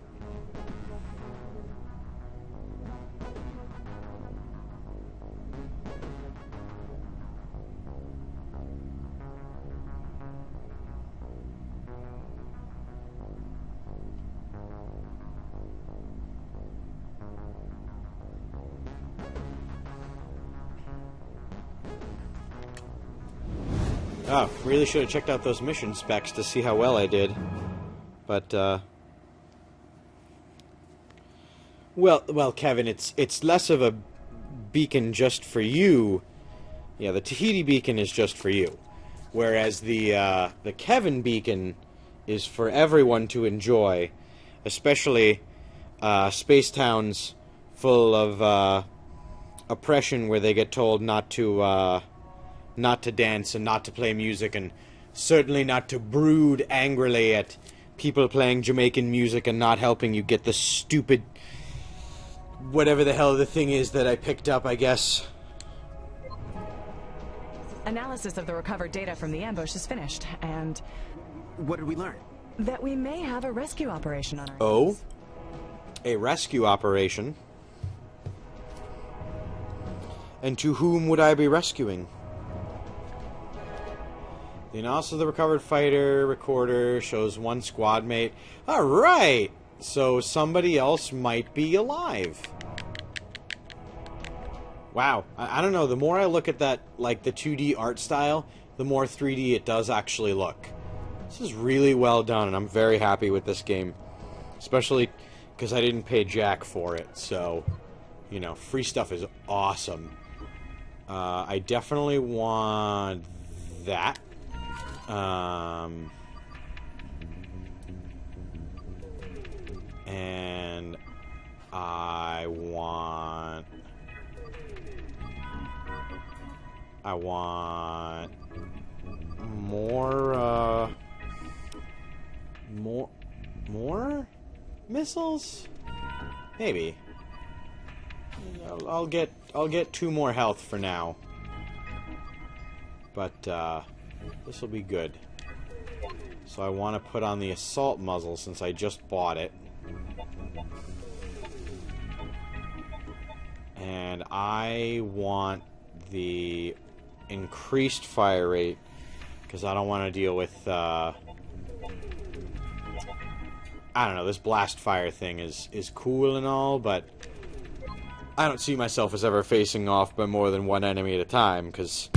Oh, really should have checked out those mission specs to see how well I did. But, well, Kevin, it's less of a beacon just for you. Yeah, the Tahiti beacon is just for you. Whereas the Kevin beacon is for everyone to enjoy. Especially, space towns full of, oppression where they get told not to dance and not to play music, and certainly not to brood angrily at people playing Jamaican music and not helping you get the stupid whatever the hell the thing is that I picked up, I guess. Analysis of the recovered data from the ambush is finished, and... What did we learn? That we may have a rescue operation on our Oh? hands. A rescue operation? And to whom would I be rescuing? The analysis of the recovered fighter recorder shows one squad mate. Alright! So somebody else might be alive. Wow. I don't know. The more I look at that, like, the 2D art style, the more 3D it does actually look. This is really well done, and I'm very happy with this game. Especially because I didn't pay jack for it, so, you know, free stuff is awesome. I definitely want that. And I want more missiles? Maybe. I'll get 2 more health for now. But this will be good. So I want to put on the assault muzzle since I just bought it. And I want the increased fire rate because I don't want to deal with I don't know, this blast fire thing is cool and all, but I don't see myself as ever facing off by more than one enemy at a time, because,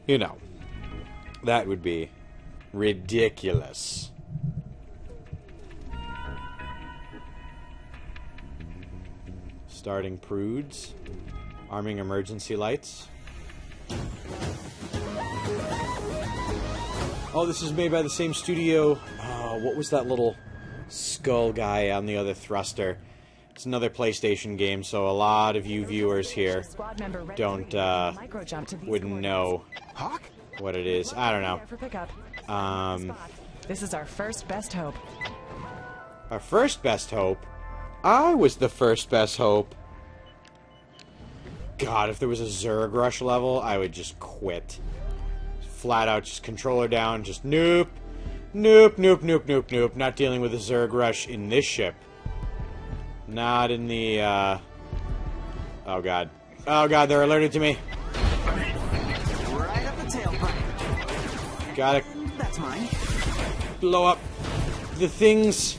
you know, that would be ridiculous. Starting prudes. Arming emergency lights. Oh, this is made by the same studio. What was that little skull guy on the other thruster. It's another PlayStation game, so a lot of you viewers here don't, wouldn't know what it is. I don't know. This is our first best hope. Our first best hope? I was the first best hope. God, if there was a Zerg Rush level, I would just quit. Flat out, just controller down, just nope. Nope, nope, nope, nope, nope. Not dealing with a Zerg Rush in this ship. Not in the, Oh, God. Oh, God, they're alerted to me. Right up the tailpipe. Gotta That's mine. blow up the things.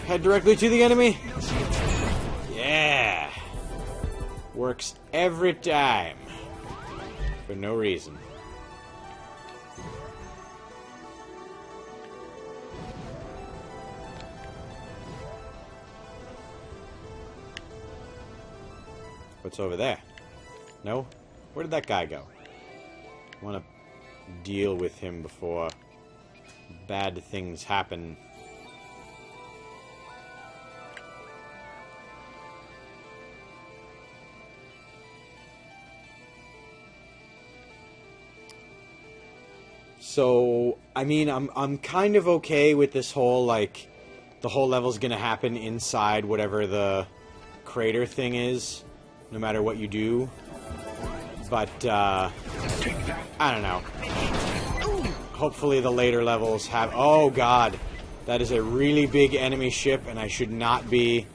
Head directly to the enemy. Yeah. Works every time. For no reason. What's over there? No? Where did that guy go? I want to deal with him before bad things happen. So, I mean, I'm kind of okay with this whole, like, the whole level's gonna happen inside whatever the crater thing is. No matter what you do. But, I don't know. Hopefully the later levels have... Oh, God. That is a really big enemy ship, and I should not be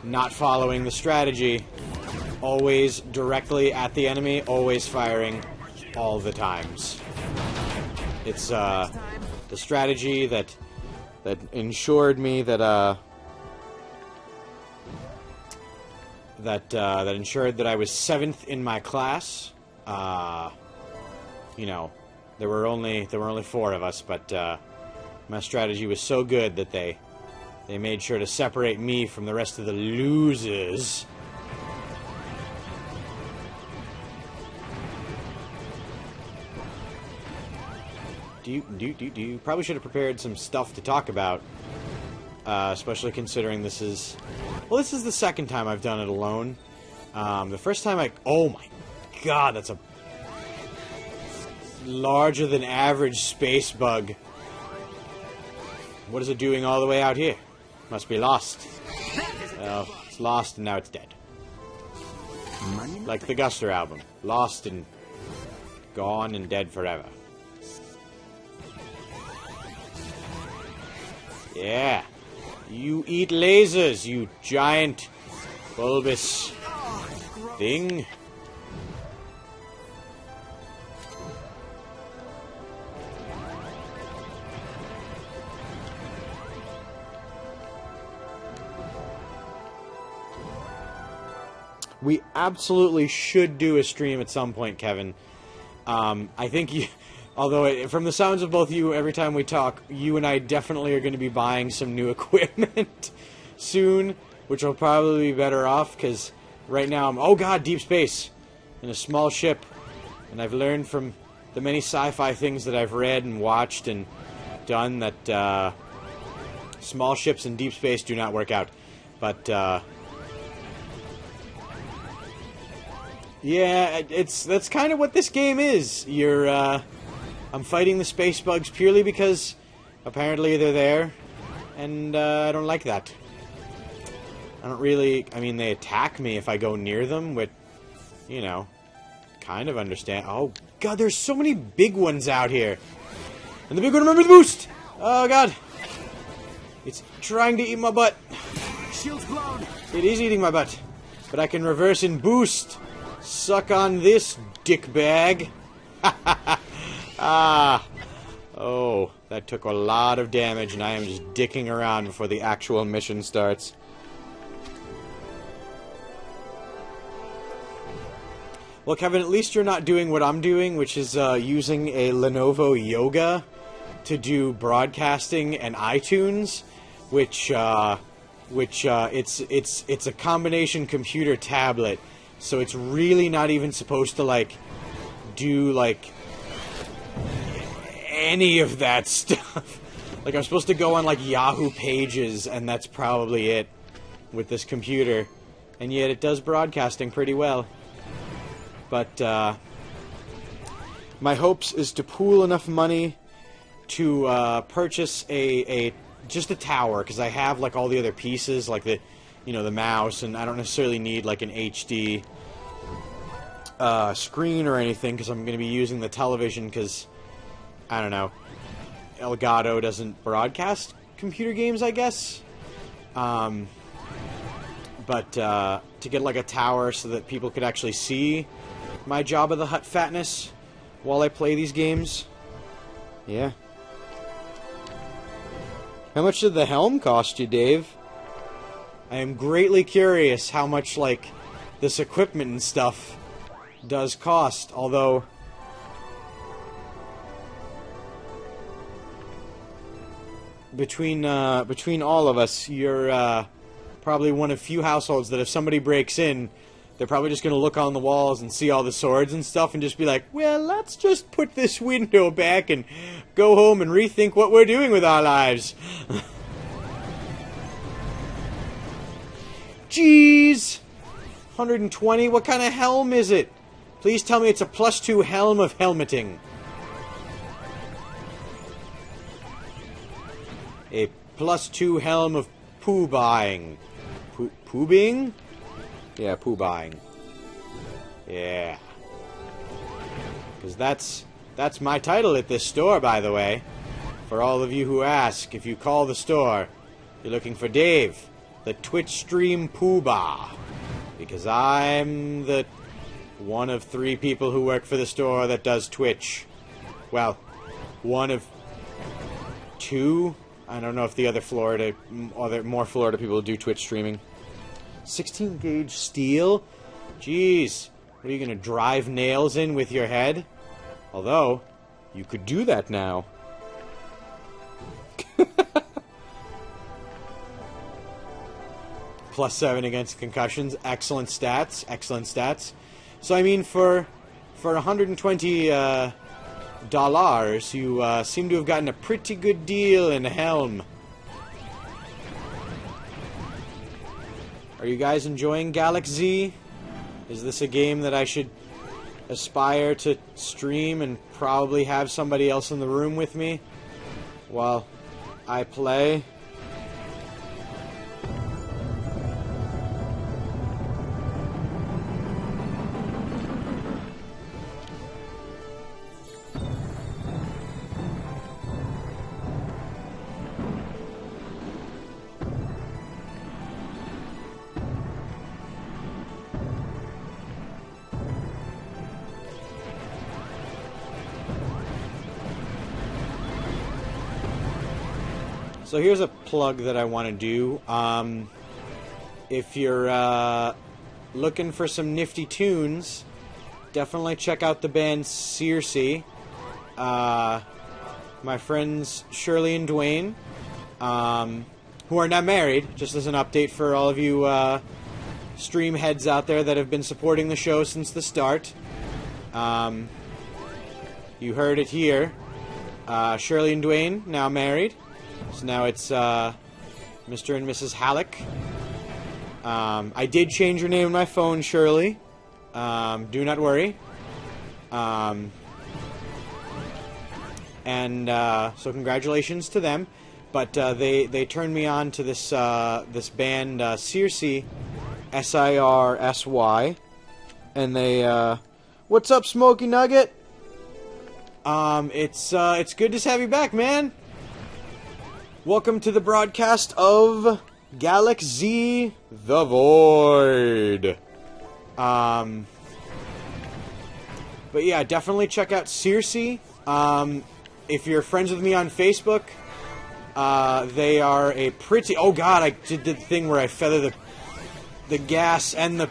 not following the strategy. Always directly at the enemy, always firing all the times. It's, the strategy that ensured me that, that ensured that I was 7th in my class. You know, there were only 4 of us, but my strategy was so good that they made sure to separate me from the rest of the losers. Do you probably should have prepared some stuff to talk about, especially considering this is... Well, this is the second time I've done it alone. The first time oh my God, that's a larger than average space bug. What is it doing all the way out here? Must be lost. Well, it's lost and now it's dead. Like the Guster album. Lost and gone and dead forever. Yeah. You eat lasers, you giant, bulbous thing. We absolutely should do a stream at some point, Kevin. I think you... Although, from the sounds of both you, every time we talk, you and I definitely are going to be buying some new equipment soon, which will probably be better off, because right now I'm, oh god, deep space, in a small ship, and I've learned from the many sci-fi things that I've read and watched and done that small ships in deep space do not work out. But, yeah, that's kind of what this game is. I'm fighting the space bugs purely because apparently they're there, and I don't like that. I don't really... I mean, they attack me if I go near them, which, you know, kind of understand. Oh, God, there's so many big ones out here. And the big one, remember the boost! Oh, God. It's trying to eat my butt. Shield's blown. It is eating my butt. But I can reverse and boost. Suck on this, dick bag. Ah. Oh, that took a lot of damage, and I am just dicking around before the actual mission starts. Well, Kevin, at least you're not doing what I'm doing, which is using a Lenovo Yoga to do broadcasting and iTunes, which it's a combination computer tablet, so it's really not even supposed to like do like any of that stuff. Like, I'm supposed to go on, like, Yahoo Pages, and that's probably it with this computer. And yet it does broadcasting pretty well. But, my hopes is to pool enough money to, purchase just a tower, because I have, like, all the other pieces, like the, you know, the mouse, and I don't necessarily need, like, an HD, screen or anything, because I'm going to be using the television, because, I don't know, Elgato doesn't broadcast computer games, I guess. But to get like a tower so that people could actually see my Jabba the Hutt fatness while I play these games. Yeah. How much did the helm cost you, Dave? I am greatly curious how much, like, this equipment and stuff does cost, although... Between all of us, you're probably one of few households that if somebody breaks in, they're probably just going to look on the walls and see all the swords and stuff and just be like, well, let's just put this window back and go home and rethink what we're doing with our lives. Jeez! 120? What kind of helm is it? Please tell me it's a +2 helm of helmeting. A +2 helm of poo-buying. Poo-bing? Yeah, poo-buying. Yeah. Because that's my title at this store, by the way. For all of you who ask, if you call the store, you're looking for Dave, the Twitch stream poo-bah. Because I'm the one of 3 people who work for the store that does Twitch. Well, one of 2... I don't know if the more Florida people do Twitch streaming. 16 gauge steel? Jeez. What are you going to drive nails in with your head? Although, you could do that now. +7 against concussions. Excellent stats. Excellent stats. So, I mean, for 120, dollars, you seem to have gotten a pretty good deal in a helm. Are you guys enjoying Galak-Z? Is this a game that I should aspire to stream and probably have somebody else in the room with me while I play? So here's a plug that I want to do. If you're looking for some nifty tunes, definitely check out the band Circe. My friends Shirley and Dwayne, who are not married, just as an update for all of you stream heads out there that have been supporting the show since the start. You heard it here. Shirley and Dwayne, now married. So now it's Mr. and Mrs. Halleck. I did change your name on my phone, Shirley. Do not worry. So congratulations to them. But they turned me on to this this band Circe, S-I-R-S-Y, and they what's up, Smokey Nugget? It's good to have you back, man. Welcome to the broadcast of Galak-Z The Void. But yeah, definitely check out Circe. If you're friends with me on Facebook, they are a pretty... Oh god, I did the thing where I feather the gas and the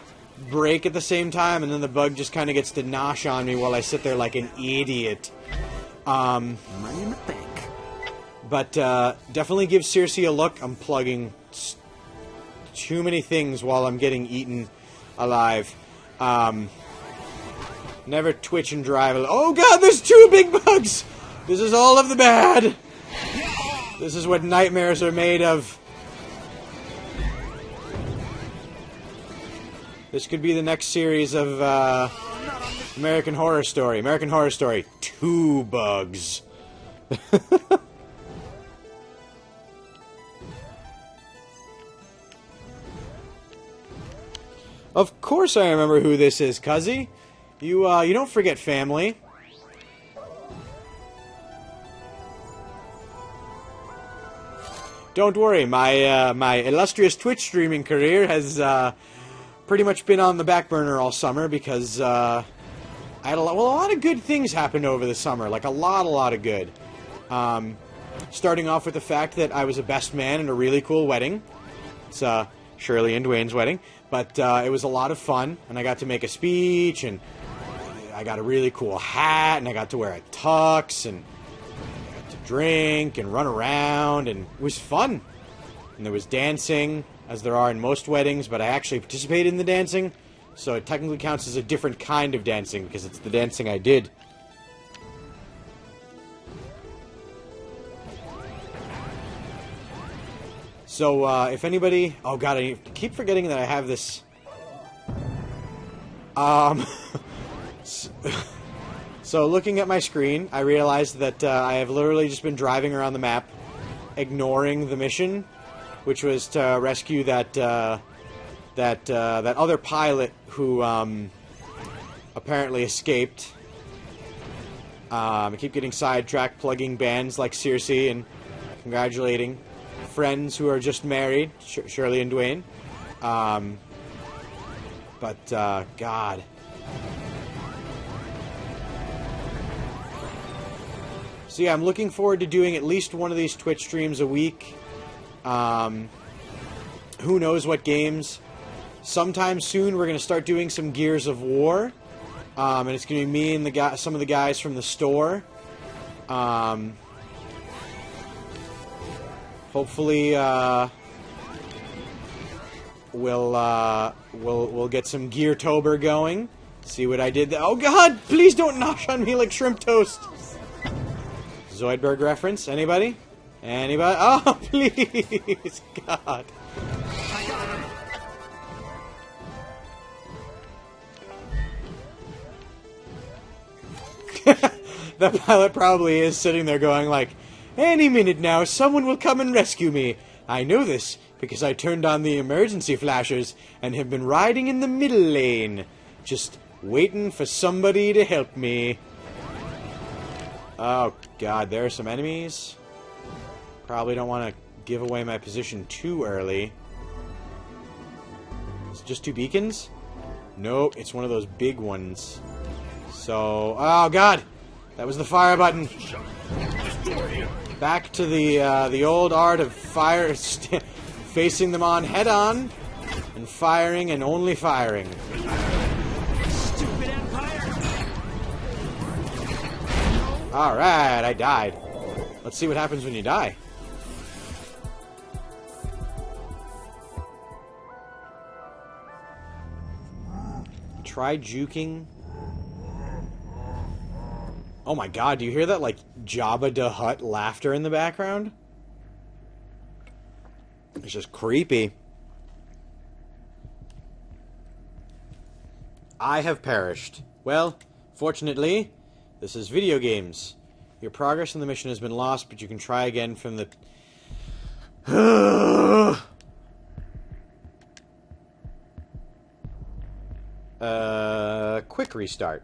brake at the same time, and then the bug just kind of gets to nosh on me while I sit there like an idiot. Money in the bank. But definitely give Circe a look. I'm plugging too many things while I'm getting eaten alive. Never twitch and drive. Oh god, there's 2 big bugs! This is all of the bad! This is what nightmares are made of. This could be the next series of American Horror Story. American Horror Story 2 bugs. Of course I remember who this is, Cuzzy. You don't forget family. Don't worry, my illustrious Twitch streaming career has pretty much been on the back burner all summer because I had a lot of good things happened over the summer, like a lot of good. Starting off with the fact that I was a best man in a really cool wedding. It's Shirley and Dwayne's wedding, but it was a lot of fun, and I got to make a speech, and I got a really cool hat, and I got to wear a tux, and drink and run around, and it was fun. And there was dancing, as there are in most weddings, but I actually participated in the dancing, so it technically counts as a different kind of dancing because it's the dancing I did. So if anybody, oh god, I keep forgetting that I have this So looking at my screen, I realized that I have literally just been driving around the map, ignoring the mission, which was to rescue that other pilot who apparently escaped. I keep getting sidetracked, plugging bands like Circe and congratulating friends who are just married, Shirley and Dwayne. God. So yeah, I'm looking forward to doing at least one of these Twitch streams a week. Who knows what games. Sometime soon we're going to start doing some Gears of War. And it's going to be me and some of the guys from the store. Hopefully we'll get some Geartober going. See what I did there. Oh god, please don't nosh on me like shrimp toast. Zoidberg reference? Anybody? Anybody? Oh, please! God. The pilot probably is sitting there going like, any minute now, someone will come and rescue me. I know this because I turned on the emergency flashers and have been riding in the middle lane. Just waiting for somebody to help me. Oh god, there are some enemies. Probably don't want to give away my position too early. It's just 2 beacons? Nope, it's one of those big ones. So, oh god! That was the fire button. Back to the old art of fire, facing them on head on, and firing and only firing. Alright, I died. Let's see what happens when you die. Try juking. Oh my god, do you hear that, like, Jabba the Hutt laughter in the background? It's just creepy. I have perished. Well, fortunately, this is video games. Your progress in the mission has been lost, but you can try again from the... quick restart.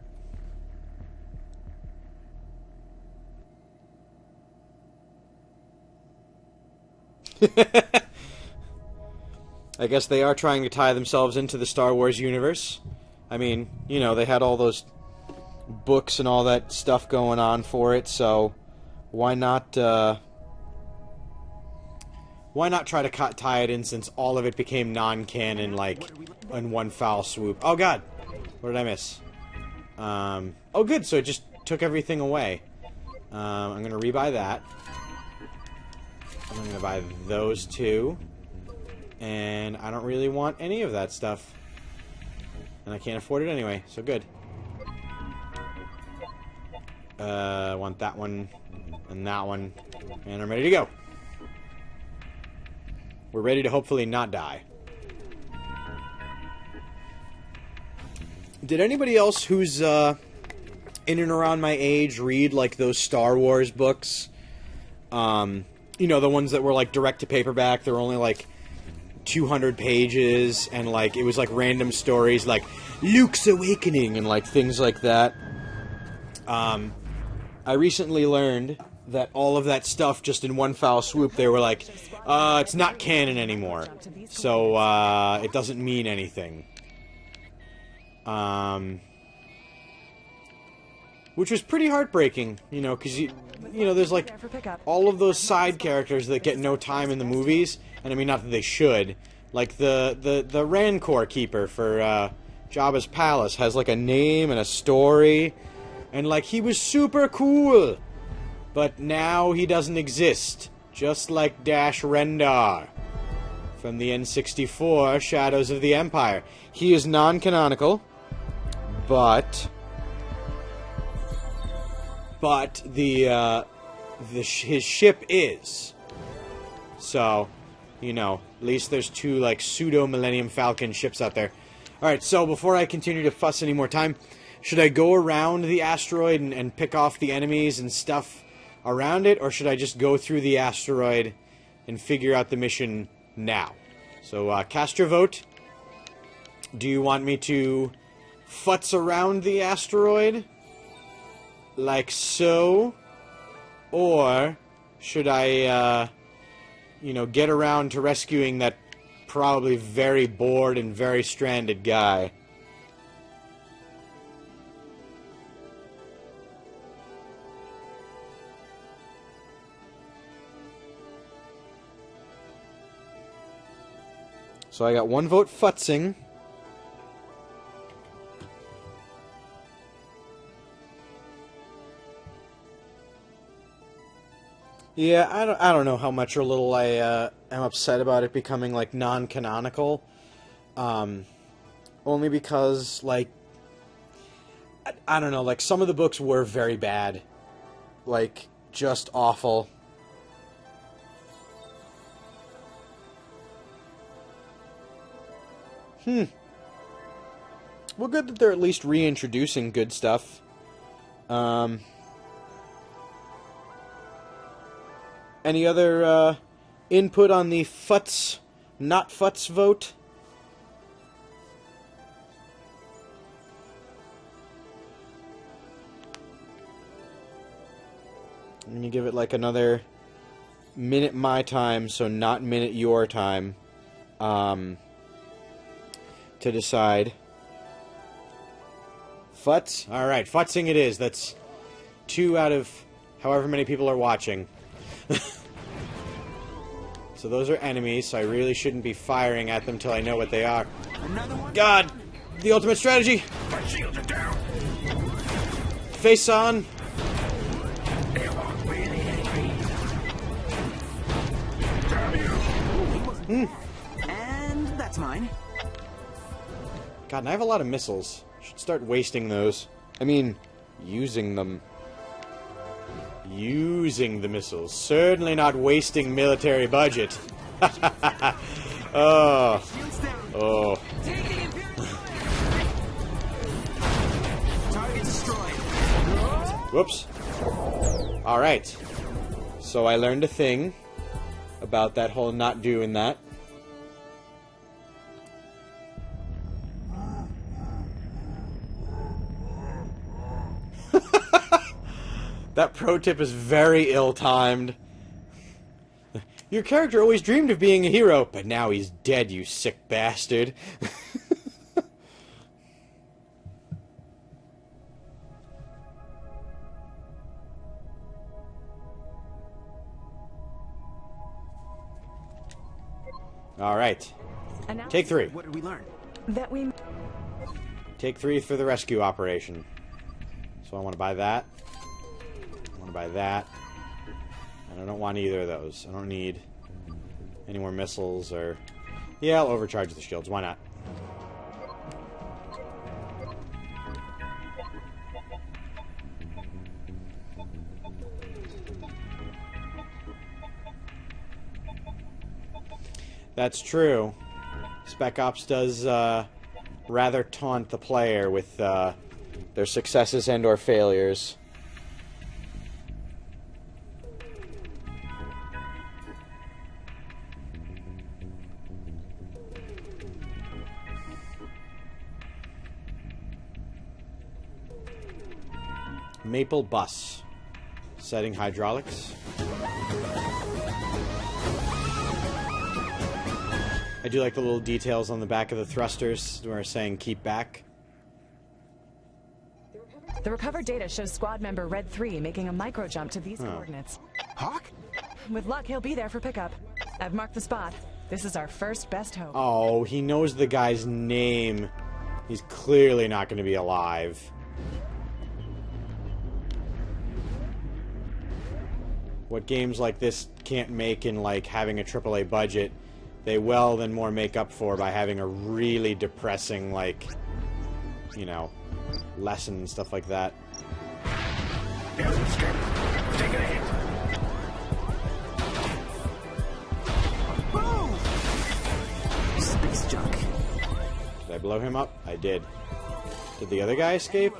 I guess they are trying to tie themselves into the Star Wars universe. I mean, you know, they had all those books and all that stuff going on for it, so why not try to tie it in since all of it became non-canon, like, in one foul swoop. Oh god! What did I miss? Oh good, so it just took everything away. I'm gonna rebuy that. I'm gonna buy those 2. And I don't really want any of that stuff. And I can't afford it anyway, so good. I want that one, and that one, and I'm ready to go. we're ready to hopefully not die. Did anybody else who's in and around my age read, like, those Star Wars books? You know, the ones that were, like, direct to paperback. They were only, like, 200 pages, and, like, it was, like, random stories, like, Luke's Awakening, and, like, things like that. I recently learned that all of that stuff, just in one foul swoop, they were like, it's not canon anymore, so, it doesn't mean anything. Which was pretty heartbreaking, you know, because, you know, there's, like, all of those side characters that get no time in the movies, and I mean, not that they should. Like, the Rancor Keeper for, Jabba's Palace has, like, a name and a story, and, like, he was super cool, but now he doesn't exist, just like Dash Rendar from the N64 Shadows of the Empire. He is non-canonical, but his ship is. So, you know, at least there's two, like, pseudo-Millennium Falcon ships out there. Alright, so before I continue to fuss any more time, should I go around the asteroid and pick off the enemies and stuff around it, or should I just go through the asteroid and figure out the mission now? So, cast your vote. Do you want me to futz around the asteroid? Like so? Or should I, you know, get around to rescuing that probably very bored and very stranded guy? So I got one vote futzing. Yeah, I don't know how much or little I am upset about it becoming, like, non-canonical. Only because, like, I don't know, like, some of the books were very bad. Like, just awful. Well, good that they're at least reintroducing good stuff. Any other input on the futz, not futz vote? I'm gonna give it like another minute my time, so not minute your time, to decide. Futz? Alright, futzing it is. That's 2 out of however many people are watching. So those are enemies, so I really shouldn't be firing at them till I know what they are. God! The ultimate strategy! My shields are down. Face on! They are really angry. Damn you. And that's mine. God, and I have a lot of missiles. Should start wasting those. I mean, using them. Using the missiles. Certainly not wasting military budget. Oh. Oh. Target destroyed. Whoops. Alright. So I learned a thing about that whole not doing that. That pro tip is very ill-timed. Your character always dreamed of being a hero, but now he's dead, you sick bastard. Alright. Take 3. What did we learn? That we... Take 3 for the rescue operation. So I want to buy that. I want to buy that. And I don't want either of those. I don't need any more missiles or... Yeah, I'll overcharge the shields. Why not? That's true. Spec Ops does rather taunt the player with their successes and or failures. Maple bus. Setting hydraulics. I do like the little details on the back of the thrusters where it's saying keep back. The recovered data shows squad member Red 3 making a micro jump to these coordinates. Hawk? With luck, he'll be there for pickup. I've marked the spot. This is our first best hope. Oh, he knows the guy's name. He's clearly not going to be alive. What games like this can't make in, like, having a AAA budget, they well then more make up for by having a really depressing, like, you know, lesson and stuff like that. Here's the skip. Take a hit. Boom! Space junk. Did I blow him up? I did. Did the other guy escape?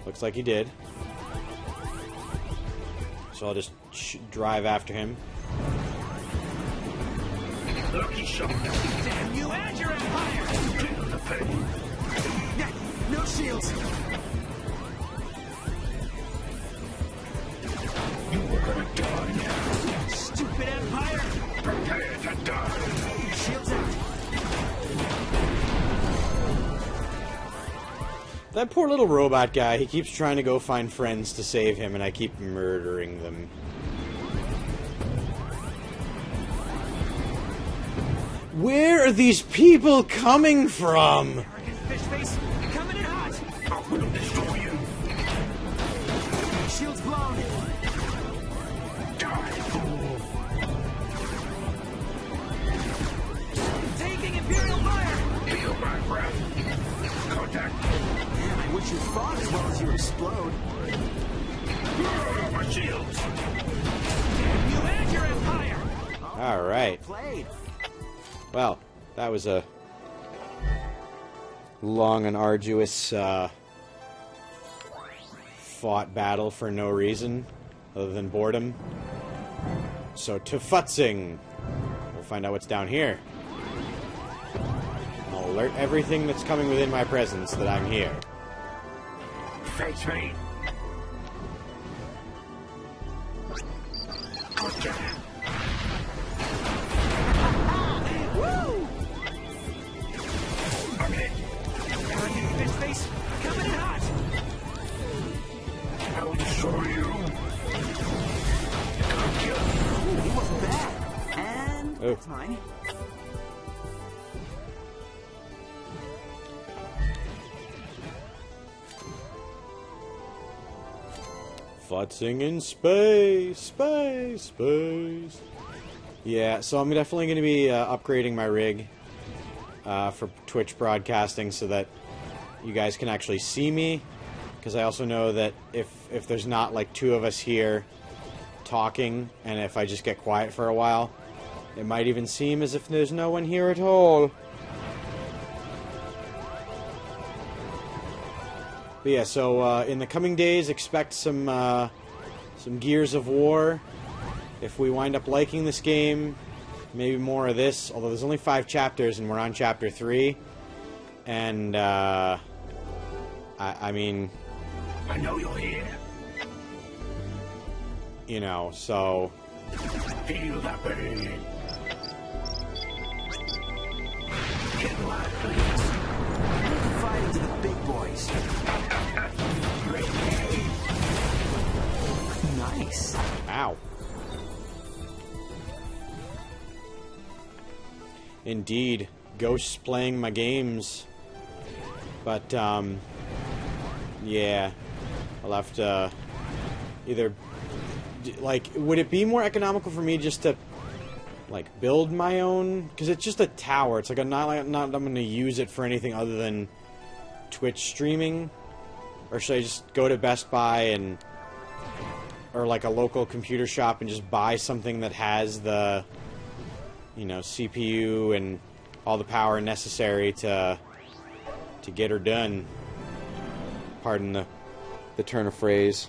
Looks like he did. So I'll just drive after him. Lucky shot. Damn you and your empire! Feel the pain. No shields! You were gonna die now. Stupid empire! Prepare to die. Shields out! That poor little robot guy, he keeps trying to go find friends to save him, and I keep murdering them. Where are these people coming from? Arrogant fish face, coming in hot! I will destroy you. Shields blown! Die, fool. Taking Imperial fire! Feel my breath. Contact. Man, I wish you fought as well as you explode. My shields. You and your empire! Alright. Played. Well, that was a long and arduous fought battle for no reason other than boredom. So to futzing. We'll find out what's down here. I'll alert everything that's coming within my presence that I'm here. Face me. Gotcha. Woo! I'm hit. Arrogant fish face, coming in hot! I will destroy you. Gotcha. Ooh, he wasn't bad. And Oh. that's mine. Futzing in space, space, space. Yeah, so I'm definitely going to be upgrading my rig for Twitch broadcasting so that you guys can actually see me. Because I also know that if there's not like two of us here talking, and if I just get quiet for a while, it might even seem as if there's no one here at all. But yeah, so in the coming days, expect some Gears of War. If we wind up liking this game, maybe more of this. Although there's only 5 chapters, and we're on chapter 3. And I mean, I know you're here. you know, so Feel the pain. Get live, please. Fighting to the big boys. Nice. ow. Indeed, ghosts playing my games. But yeah, I'll have to either like, would it be more economical for me just to like build my own? Because it's just a tower. It's like I'm not I'm going to use it for anything other than Twitch streaming. Or should I just go to Best Buy and or like a local computer shop and just buy something that has the, you know, CPU and all the power necessary to get her done. Pardon the turn of phrase.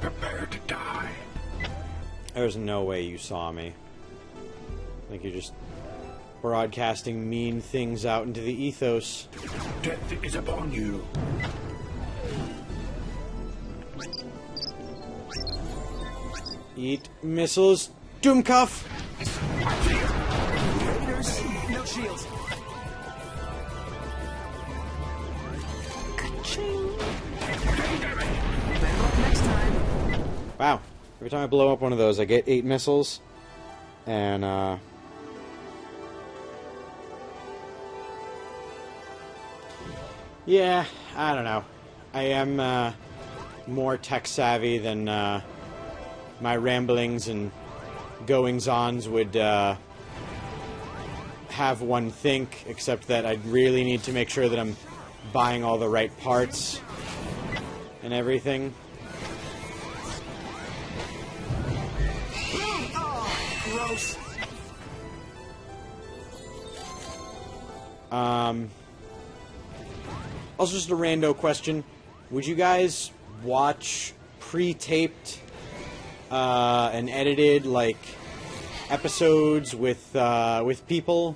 Prepare to die. There's no way you saw me. I think you're just broadcasting mean things out into the ethos. Death is upon you. Eat missiles, Doomcuff! Raiders, no shields. Better luck next time. Wow. Every time I blow up one of those, I get 8 missiles. And, yeah, I don't know. I am, more tech-savvy than, my ramblings and goings-ons would, have one think, except that I'd really need to make sure that I'm buying all the right parts and everything. Gross. Also, just a rando question. Would you guys watch pre-taped and edited, like, episodes with people?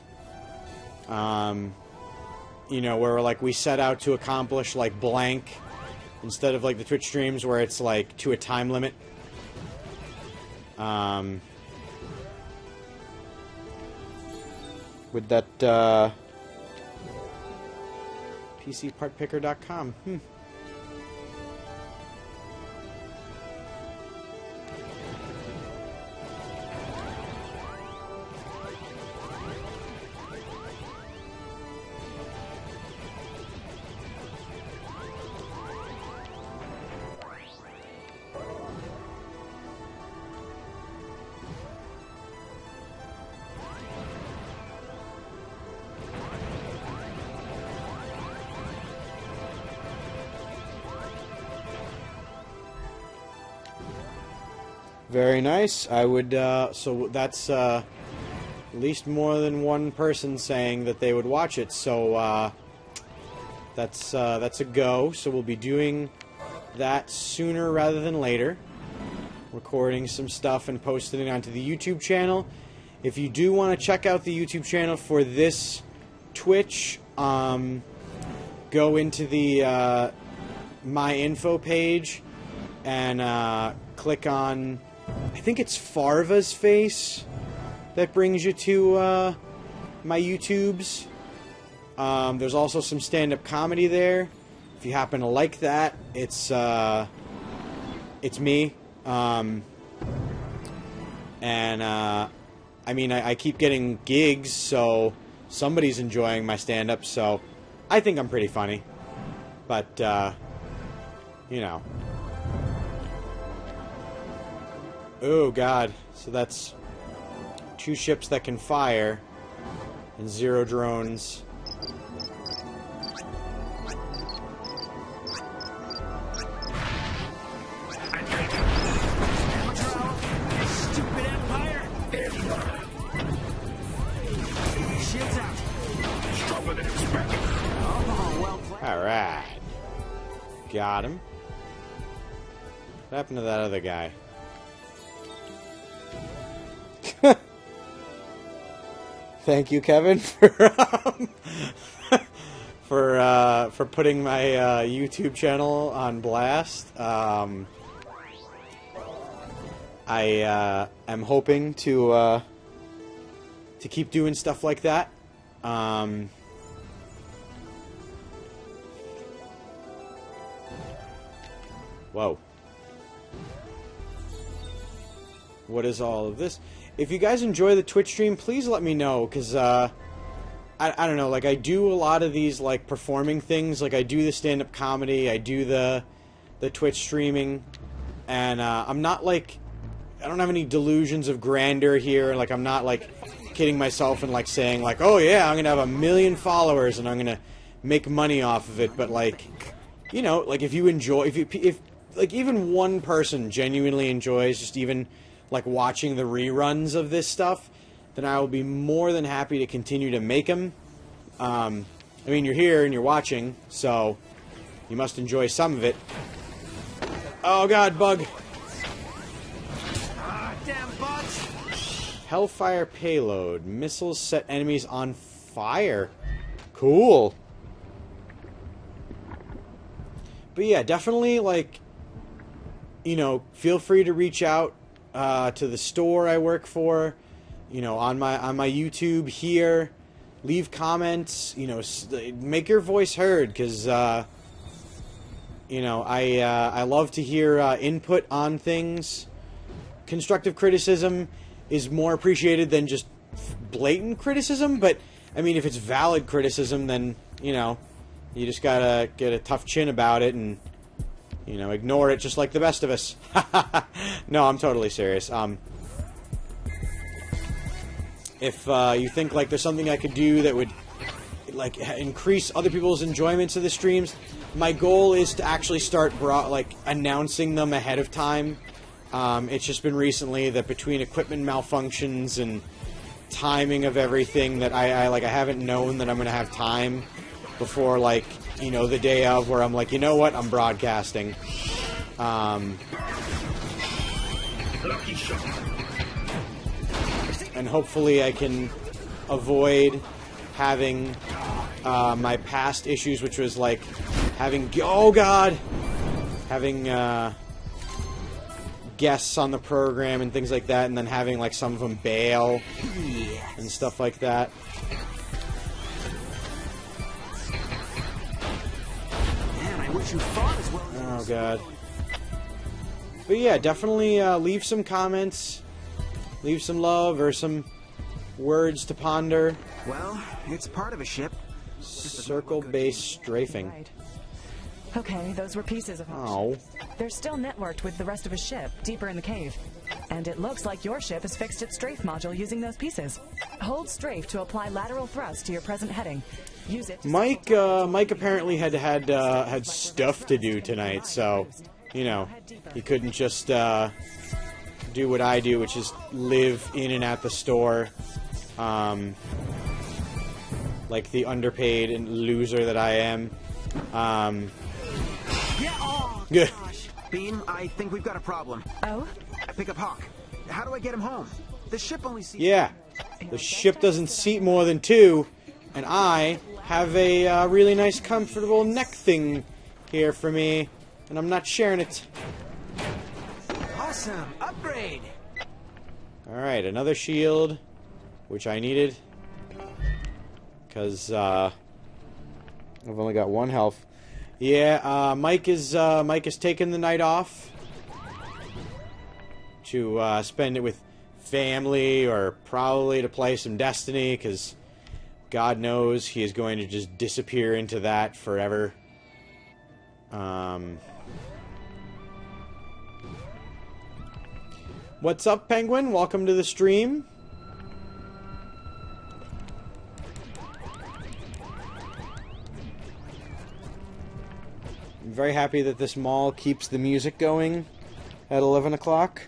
You know, where, like, we set out to accomplish, like, blank, instead of, like, the Twitch streams where it's, like, to a time limit. With that, PCPartPicker.com. Very nice. I would, so that's, at least more than one person saying that they would watch it, so, that's a go. So we'll be doing that sooner rather than later. Recording some stuff and posting it onto the YouTube channel. If you do want to check out the YouTube channel for this Twitch, go into the, My Info page and, click on, I think it's Farva's face that brings you to my YouTubes. There's also some stand-up comedy there. If you happen to like that, it's me. I mean, I keep getting gigs, so somebody's enjoying my stand-up, so I think I'm pretty funny. But, you know. Oh, God. So that's 2 ships that can fire and 0 drones. Stupid Empire. Shields out. Stronger than expected. Oh, well played. Alright. Got him. What happened to that other guy? Thank you, Kevin, for putting my YouTube channel on blast. I am hoping to keep doing stuff like that. Whoa. What is all of this? If you guys enjoy the Twitch stream, please let me know, because, I don't know, like, I do a lot of these, like, performing things. Like, I do the stand-up comedy, I do the the Twitch streaming, and I'm not like, I don't have any delusions of grandeur here. Like, I'm not like kidding myself and like saying like, oh yeah, I'm gonna have 1 million followers and I'm gonna make money off of it. But like, you know, like if you enjoy, if like even one person genuinely enjoys just even like watching the reruns of this stuff, then I will be more than happy to continue to make them. I mean, you're here and you're watching, so you must enjoy some of it. Oh god, bug. Damn bugs! Hellfire payload. Missiles set enemies on fire. Cool. But yeah, definitely, like, you know, feel free to reach out to the store I work for, you know, on my YouTube here. Leave comments, you know, make your voice heard, because, you know, I love to hear input on things. Constructive criticism is more appreciated than just blatant criticism, but, I mean, if it's valid criticism, then, you know, you just gotta get a tough chin about it and, you know, ignore it just like the best of us. No, I'm totally serious. If you think, like, there's something I could do that would, like, increase other people's enjoyments of the streams, my goal is to actually start, announcing them ahead of time. It's just been recently that between equipment malfunctions and timing of everything that I haven't known that I'm going to have time before, like, you know, the day of, where I'm like, you know what, I'm broadcasting. Lucky shot. And hopefully I can avoid having my past issues, which was like having, oh god, having guests on the program and things like that, and then having like some of them bail and stuff like that. Man, I wish you fought as well as Oh god. But yeah, definitely leave some comments, leave some love or some words to ponder. Well, it's part of a ship. Circle-based strafing. Right. Okay, those were pieces of our Oh. ship. They're still networked with the rest of his ship, deeper in the cave. And it looks like your ship has fixed its strafe module using those pieces. Hold strafe to apply lateral thrust to your present heading. Use it to Mike apparently had stuff to do tonight, so, you know, he couldn't just do what I do, which is live in and at the store, like the underpaid and loser that I am. Yeah, oh, Good. gosh. Beam, I think we've got a problem. Oh? I pick up Hawk. How do I get him home? The ship only sees... Yeah, the ship doesn't seat more than 2, and I have a really nice, comfortable neck thing here for me, and I'm not sharing it. Awesome! Upgrade! Alright, another shield, which I needed, because I've only got 1 health. Yeah, Mike is taking the night off to spend it with family, or probably to play some Destiny, because God knows he is going to just disappear into that forever. What's up, Penguin? Welcome to the stream. I'm very happy that this mall keeps the music going at 11 o'clock.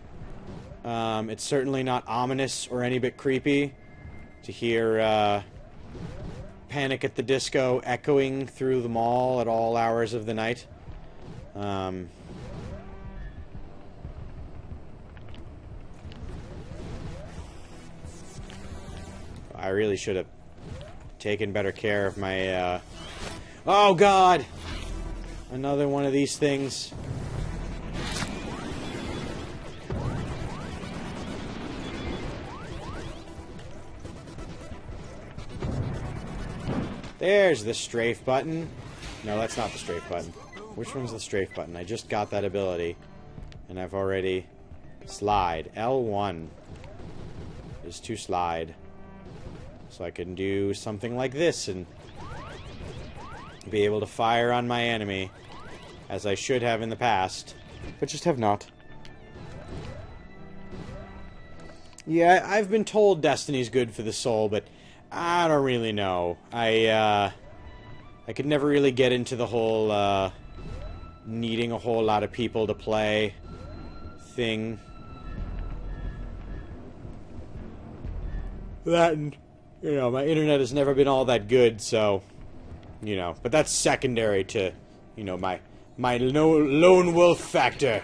It's certainly not ominous or any bit creepy to hear Panic at the Disco echoing through the mall at all hours of the night. I really should have taken better care of my, Oh, God! Another one of these things. There's the strafe button. No, that's not the strafe button. Which one's the strafe button? I just got that ability, and I've already... Slide. L1 is to slide. So I can do something like this and be able to fire on my enemy. as I should have in the past, but just have not. Yeah, I've been told Destiny's good for the soul, but I don't really know. I could never really get into the whole, needing a whole lot of people to play thing. That and, you know, my internet has never been all that good, so, you know, but that's secondary to, you know, my lone wolf factor.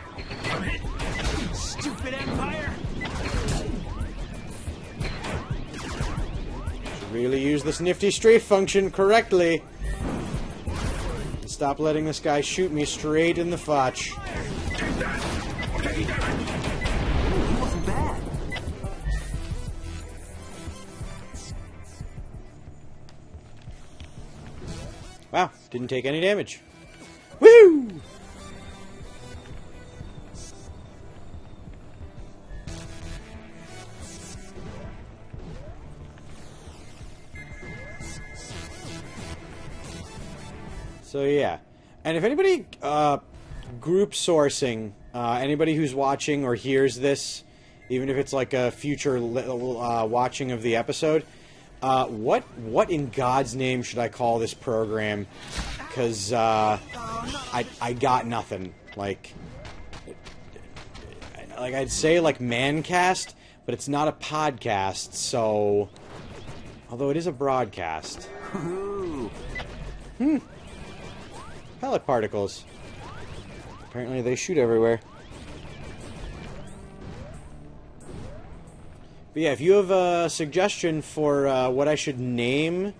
Stupid Empire! Should really use this nifty strafe function correctly. And stop letting this guy shoot me straight in the fotch. He wasn't bad. Wow, didn't take any damage. Woo! So yeah, and if anybody group sourcing, anybody who's watching or hears this, even if it's like a future watching of the episode, what in God's name should I call this program? Because I got nothing. Like I'd say like Mancast, but it's not a podcast. So, although it is a broadcast. Pellet particles. Apparently they shoot everywhere. But yeah, if you have a suggestion for what I should name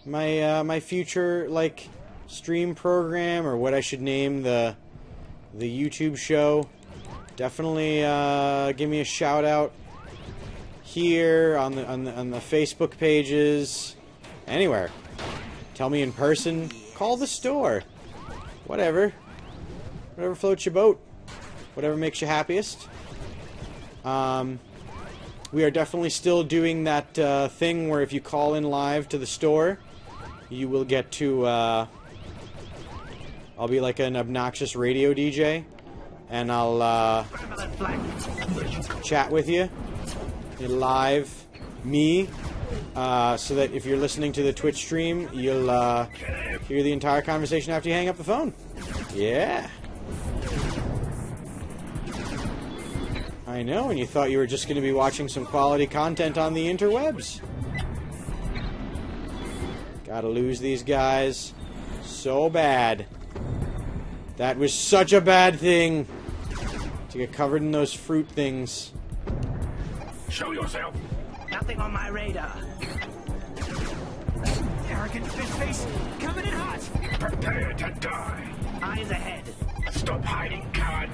my my future like stream program, or what I should name the YouTube show, definitely give me a shout out here on the Facebook pages, anywhere. Tell me in person. Call the store. Whatever floats your boat. Whatever makes you happiest. We are definitely still doing that thing where if you call in live to the store, you will get to, I'll be like an obnoxious radio DJ, and I'll chat with you live, me, so that if you're listening to the Twitch stream, you'll hear the entire conversation after you hang up the phone. Yeah. I know, and you thought you were just going to be watching some quality content on the interwebs. Gotta lose these guys so bad. That was such a bad thing to get covered in those fruit things. Show yourself. Nothing on my radar. Arrogant fish face, coming in hot. Prepare to die. Eyes ahead. Stop hiding, coward.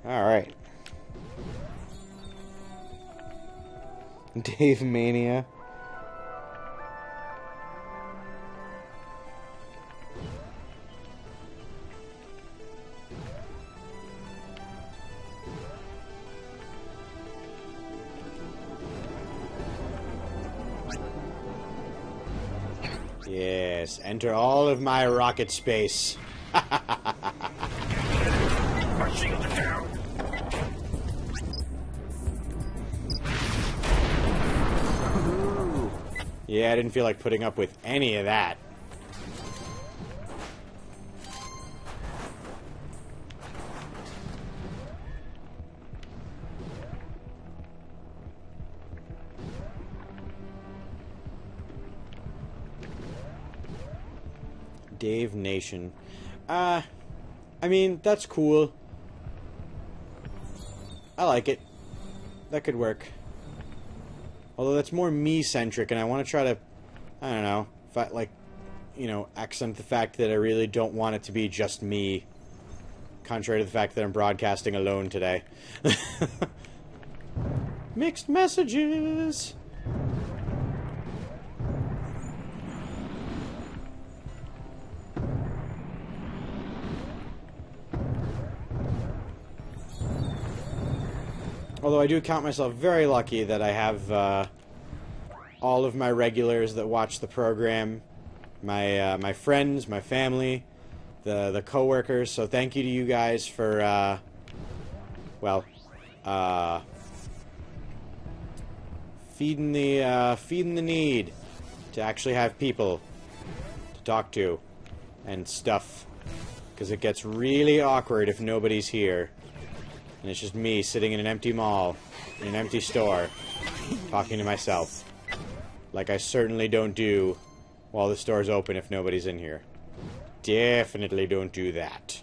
Alright. Dave Mania. Yes, enter all of my rocket space. My shields are down. Yeah, I didn't feel like putting up with any of that. Dave Nation. I mean, that's cool. I like it. That could work. Although that's more me-centric, and I want to try to, I don't know, like, you know, accent the fact that I really don't want it to be just me. Contrary to the fact that I'm broadcasting alone today. Mixed messages! Although I do count myself very lucky that I have all of my regulars that watch the program, my friends, my family, the coworkers. So thank you to you guys for feeding the need to actually have people to talk to and stuff, because it gets really awkward if nobody's here and it's just me sitting in an empty mall, in an empty store, talking to myself, like I certainly don't do while the store's open if nobody's in here. Definitely don't do that.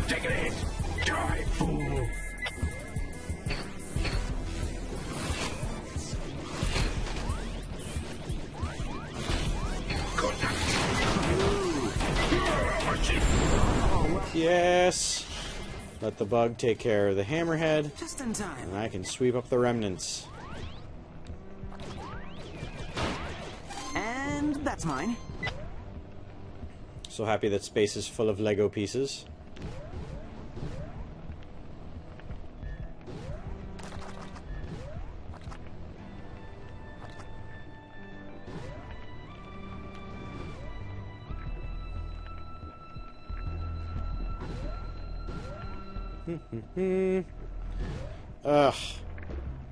Take it in. Die, fool. Yes! Let the bug take care of the hammerhead, Just in time. and I can sweep up the remnants. And that's mine. So happy that space is full of Lego pieces. Ugh.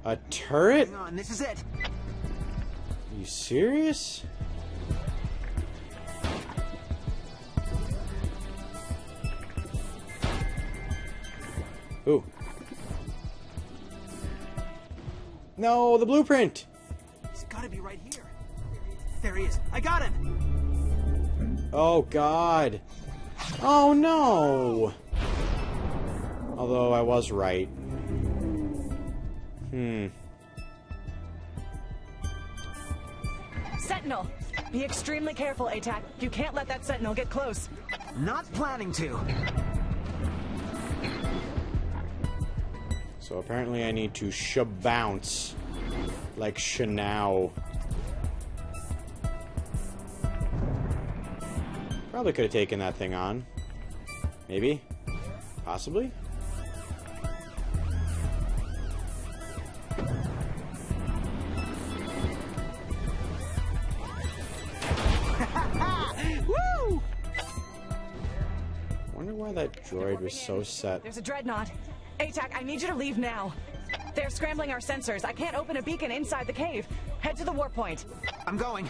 A turret? Hang on, this is it. Are you serious? Ooh. No, the blueprint! He's gotta be right here. There he is. I got him! Oh, God. Oh, no! Although I was right. Sentinel! Be extremely careful, ATAC. You can't let that Sentinel get close. Not planning to. So apparently I need to shabounce like Shanow. Probably could have taken that thing on. Maybe? Possibly? Woo! Wonder why that droid was so set. There's a dreadnought. ATAC, I need you to leave now. They're scrambling our sensors. I can't open a beacon inside the cave. Head to the warp point. I'm going.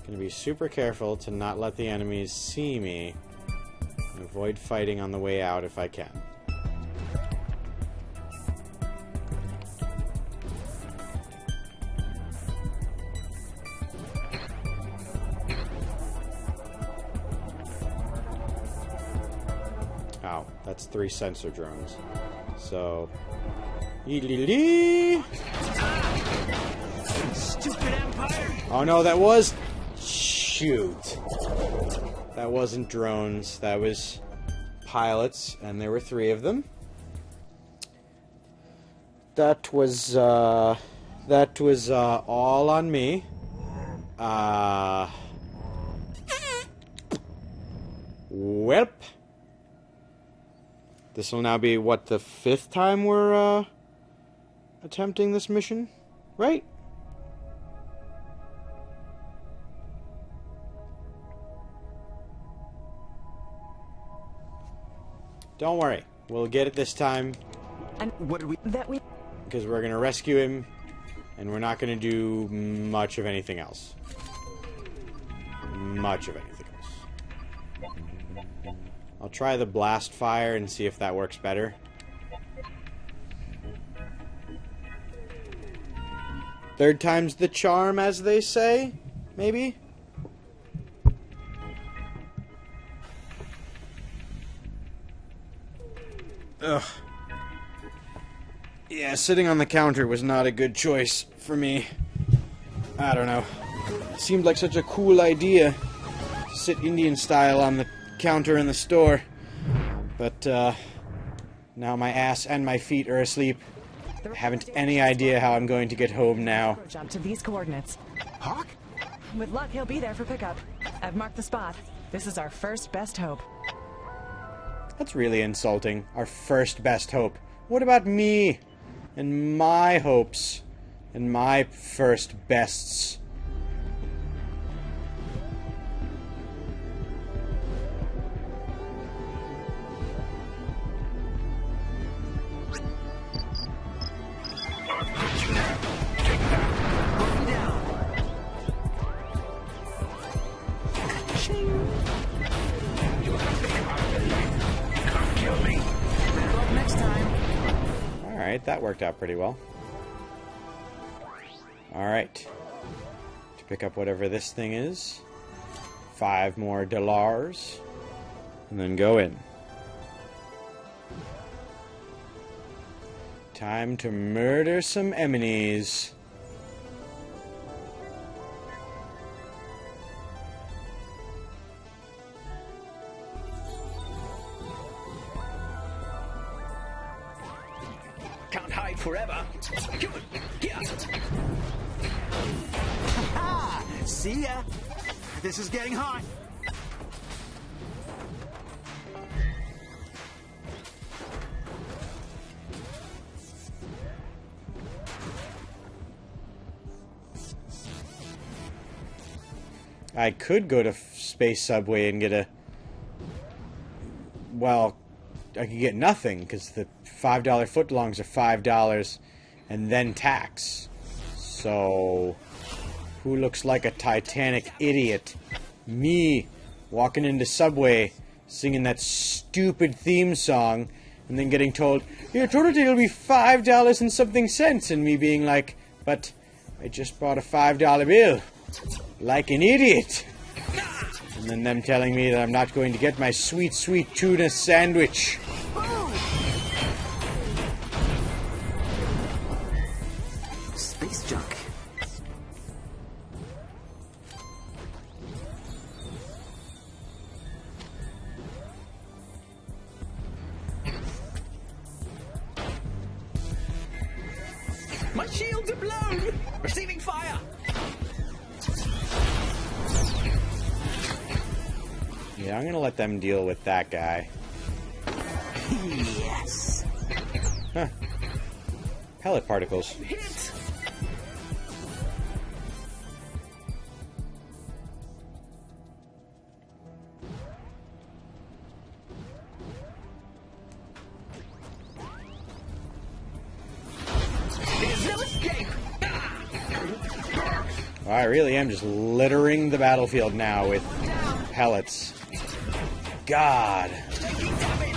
Gonna be super careful to not let the enemies see me and avoid fighting on the way out if I can. Ow, that's 3 sensor drones. So, Yee-lee-lee. Stupid Empire! Oh no, that was... Shoot. That wasn't drones, that was pilots, and there were 3 of them. That was all on me. Welp. This will now be, what, the 5th time we're, attempting this mission? Right? Don't worry. We'll get it this time, And what did we... because we're going to rescue him, and we're not going to do much of anything else. Much of anything else. I'll try the blast fire and see if that works better. Third time's the charm, as they say? Maybe? Ugh. Yeah, sitting on the counter was not a good choice for me. I don't know. It seemed like such a cool idea to sit Indian style on the counter in the store. But, now my ass and my feet are asleep. I haven't any idea how I'm going to get home now. Jump to these coordinates. Hawk? With luck, he'll be there for pickup. I've marked the spot. This is our first best hope. That's really insulting. Our first best hope. What about me? And my hopes? And my first bests? Alright, that worked out pretty well. Alright. To pick up whatever this thing is. 5 more dollars. And then go in. Time to murder some enemies. Can't hide forever. Ah! See ya! This is getting hot! I could go to Space Subway and get a... Well, I could get nothing, because the $5 footlongs are $5 and then tax. So, who looks like a Titanic idiot? Me, walking into Subway, singing that stupid theme song, and then getting told, your total ticket will be $5 and something cents, and me being like, but I just bought a $5 bill. Like an idiot. And then them telling me that I'm not going to get my sweet, sweet tuna sandwich. Space junk. My shields are blown! Receiving fire! Yeah, I'm gonna let them deal with that guy. Yes. Huh. Pellet particles. Hit! There's no escape! Well, I really am just littering the battlefield now with pellets. God. Taking damage!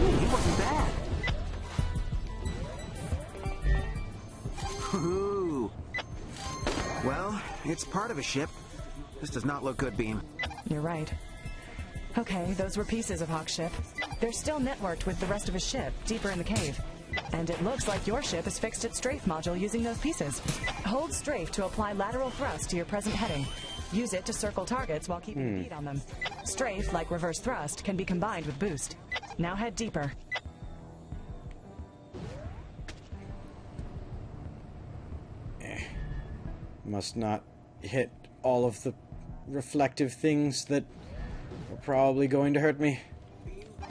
Ooh, he wasn't bad. Ooh. Well, it's part of a ship. This does not look good, Beam. You're right. Okay, those were pieces of Hawk's ship. They're still networked with the rest of his ship, deeper in the cave. And it looks like your ship is fixed its strafe module using those pieces. Hold strafe to apply lateral thrust to your present heading. Use it to circle targets while keeping bead on them. Strafe, like reverse thrust, can be combined with boost. Now head deeper. Must not hit all of the reflective things that are probably going to hurt me.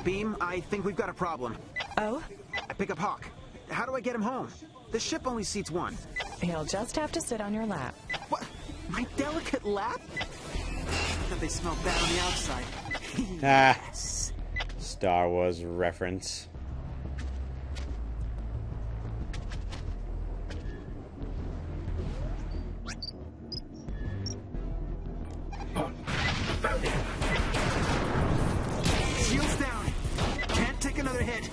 Beam, I think we've got a problem. Oh? I pick up Hawk. How do I get him home? The ship only seats one. He'll just have to sit on your lap. What? My delicate lap? I thought they smelled bad on the outside. Ah. Yes. Star Wars reference. Shields down. Can't take another hit.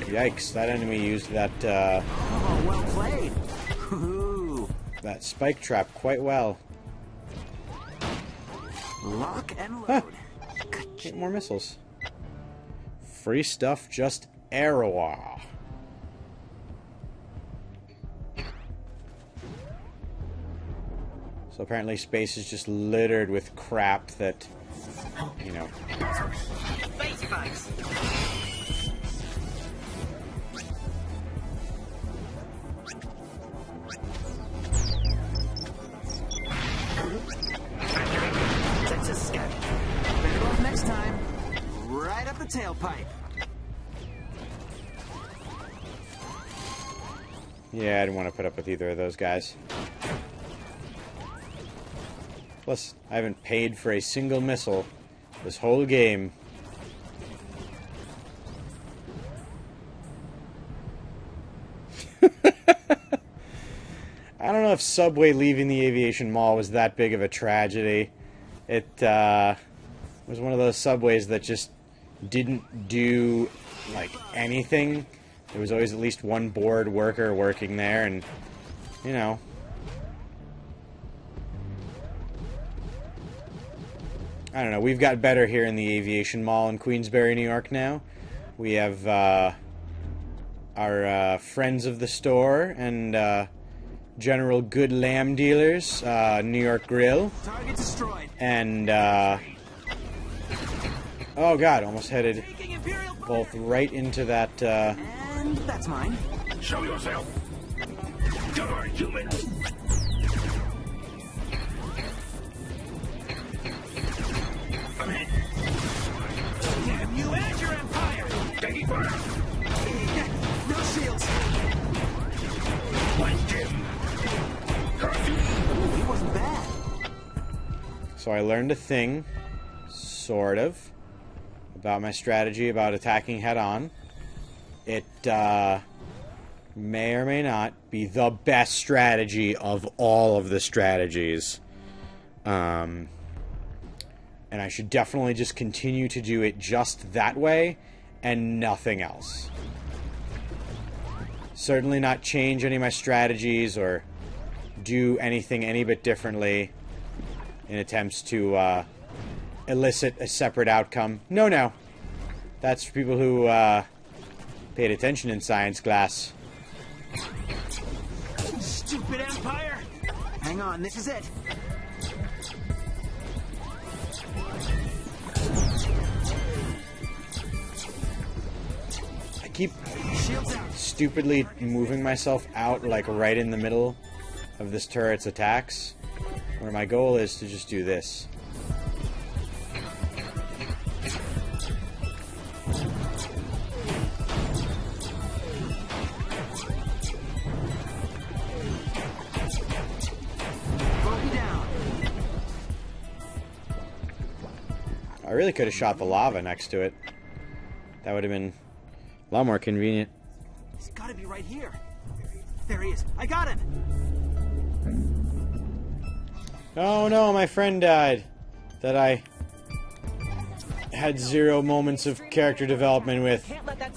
Yikes, that enemy used that, Oh, well played. Ooh. that spike trap quite well. Lock and load. Huh. Get more missiles. Free stuff just Error. So apparently space is just littered with crap that, you know. Space bugs. Texas scout. Better go next time. Right up the tailpipe. Yeah, I didn't want to put up with either of those guys. Plus, I haven't paid for a single missile this whole game. I don't know if Subway leaving the aviation mall was that big of a tragedy. It was one of those subways that just didn't do, like, anything. There was always at least one bored worker working there, and, you know. I don't know, we've got better here in the aviation mall in Queensbury, New York now. We have our friends of the store and general good lamb dealers, New York Grill. Target destroyed. And, oh god, almost headed both right into that, And that's mine. Show yourself. Come on, humans. I'm hit. Damn you and your empire! Taking fire. No shields. Like him. He wasn't bad. so I learned a thing, sort of, about my strategy about attacking head-on. It, may or may not be the best strategy of all of the strategies. And I should definitely just continue to do it just that way and nothing else. Certainly not change any of my strategies or do anything any bit differently in attempts to elicit a separate outcome. No. That's for people who paid attention in science class. Stupid empire! Hang on, this is it. I keep Shields out. stupidly moving myself out, like, right in the middle of this turret's attacks, where my goal is to just do this. Bogey down. I really could have shot the lava next to it. That would have been a lot more convenient. He's gotta be right here. There he is. I got him! Oh no, my friend died. That I had 0 moments of character development with,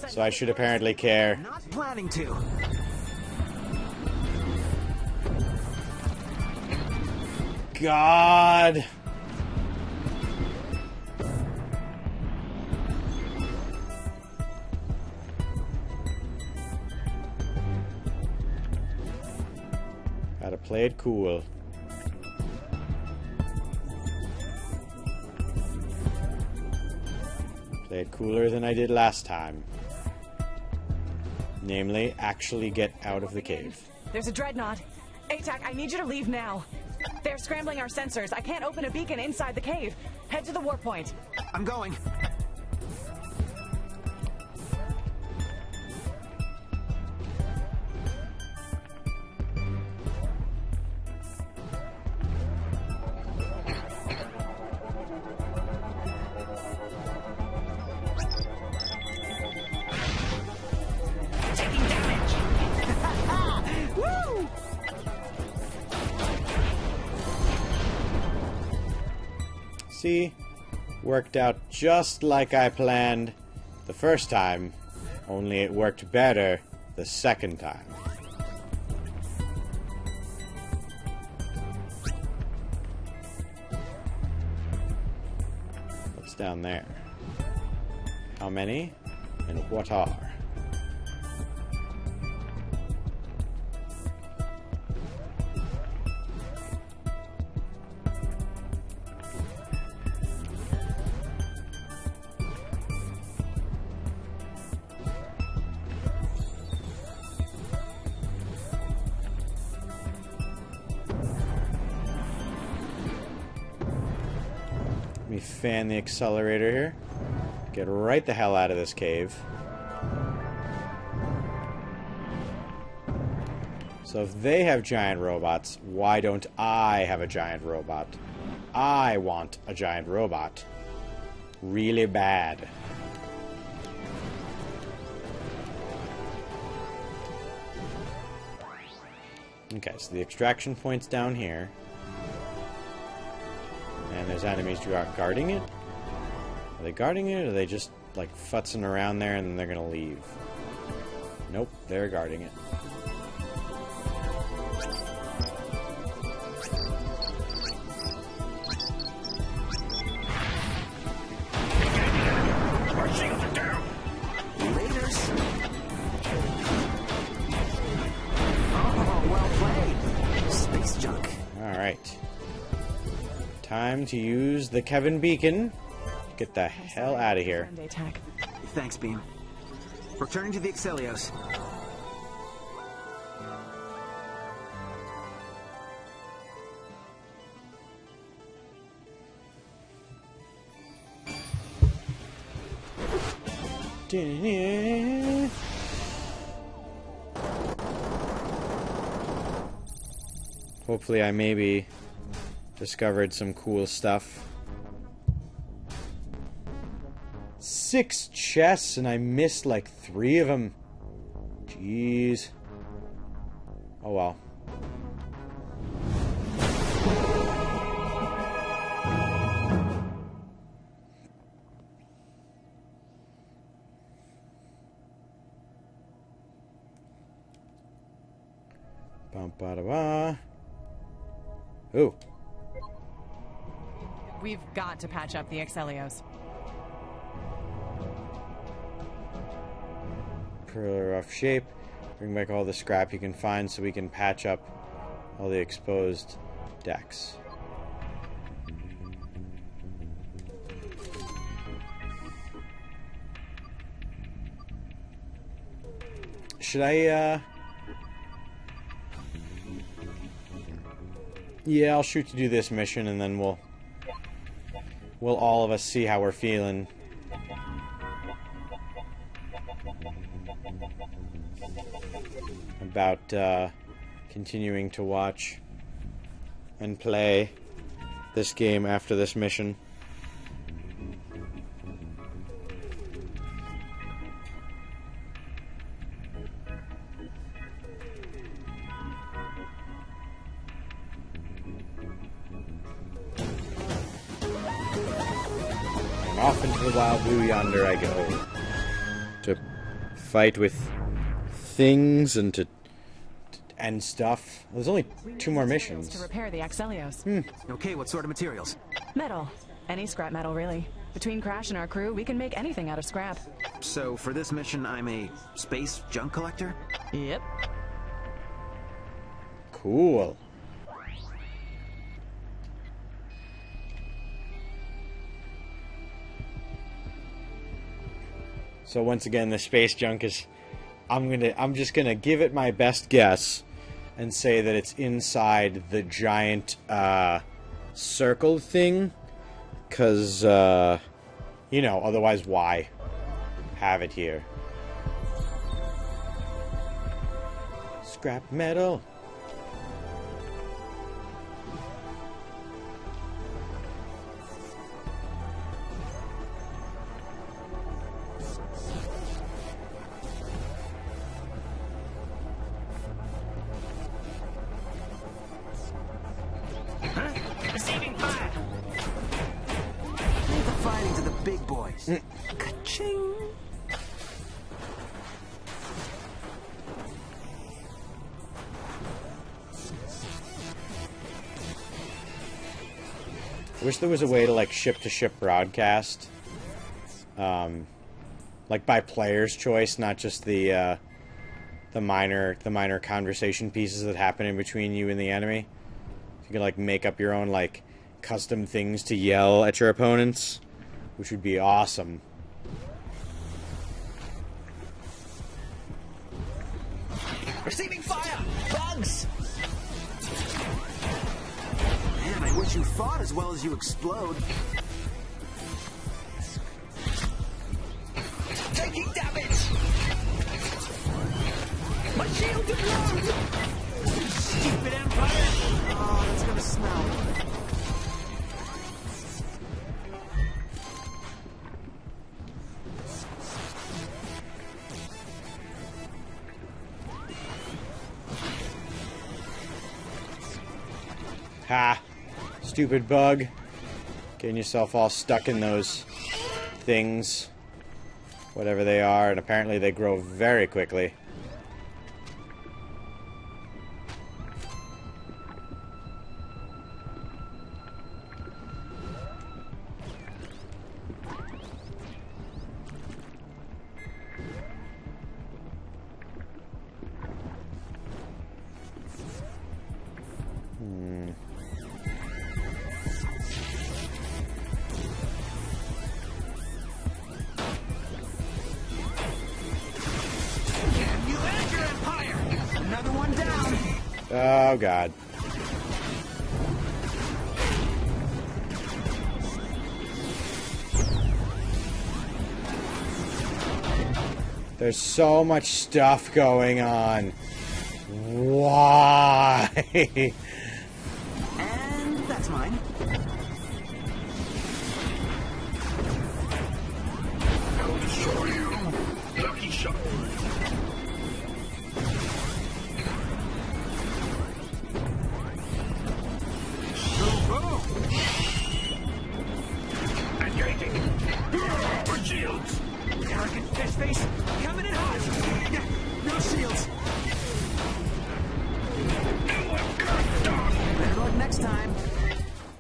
so I should apparently care. Not planning to. God! Gotta play it cool. Play it cooler than I did last time. Namely, actually get out of the cave. There's a dreadnought. ATAC, I need you to leave now. They're scrambling our sensors. I can't open a beacon inside the cave. Head to the warp point. I'm going. Taking damage. Woo! See? Worked out just like I planned the first time, only it worked better the second time. What's down there? How many? And what are? fan the accelerator here. Get right the hell out of this cave. So if they have giant robots, why don't I have a giant robot? I want a giant robot. Really bad. Okay, so the extraction point's down here. And there's enemies guarding it? Are they guarding it, or are they just, like, futzing around there and then they're gonna leave? Nope, they're guarding it. Our shields are down. Raiders. Oh, well played. Space junk. Alright. Time to use the Kevin beacon. Get the hell out of here. Thanks, Beam. Returning to the Excelios. Hopefully I maybe discovered some cool stuff. 6 chests and I missed like 3 of them. Jeez. Oh well. Bum ba da ba. Ooh. We've got to patch up the Excelios. Pretty rough shape. Bring back all the scrap you can find so we can patch up all the exposed decks. Should I, Yeah, I'll shoot to do this mission and then we'll all of us see how we're feeling. About continuing to watch and play this game after this mission. And off into the wild blue yonder I go to fight with things and to end stuff. There's only 2 more missions. To repair the Excelios. Okay, what sort of materials? Metal. Any scrap metal, really. Between Crash and our crew, we can make anything out of scrap. So, for this mission, I'm a space junk collector? Yep. Cool. So once again, the space junk is... I'm just gonna give it my best guess and say that it's inside the giant circle thing, cause you know, otherwise why have it here? Scrap metal. Receiving fire. Leave the fighting to the big boys. Ka-ching! I wish there was a way to like ship-to-ship broadcast, like by player's choice, not just the minor conversation pieces that happen in between you and the enemy. You can like make up your own like custom things to yell at your opponents, which would be awesome. Receiving fire! Bugs! Man, I wish you fought as well as you explode. Stupid Empire! Oh, that's gonna smell. Ha! Stupid bug. Getting yourself all stuck in those things. Whatever they are, and apparently they grow very quickly. Oh, God. There's so much stuff going on. Why? And that's mine. I'll destroy you. Lucky shot. Engaging. For shields. Arrogant fish face, coming in hot. No shields. Better luck next time.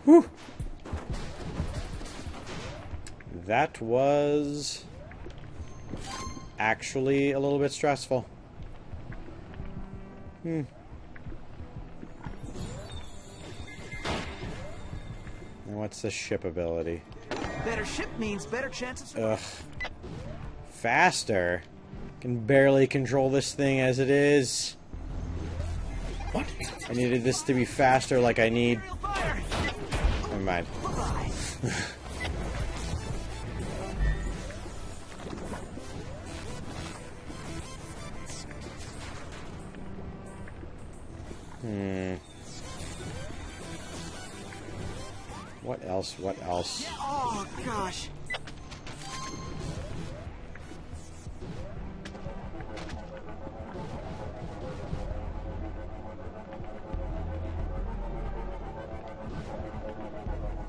Whew. That was actually a little bit stressful. And what's the ship ability? Better ship means better chances. Ugh. Faster? Can barely control this thing as it is. What? I needed this to be faster like I need... Fire. Never mind. Bye-bye. What else? What else? Oh gosh.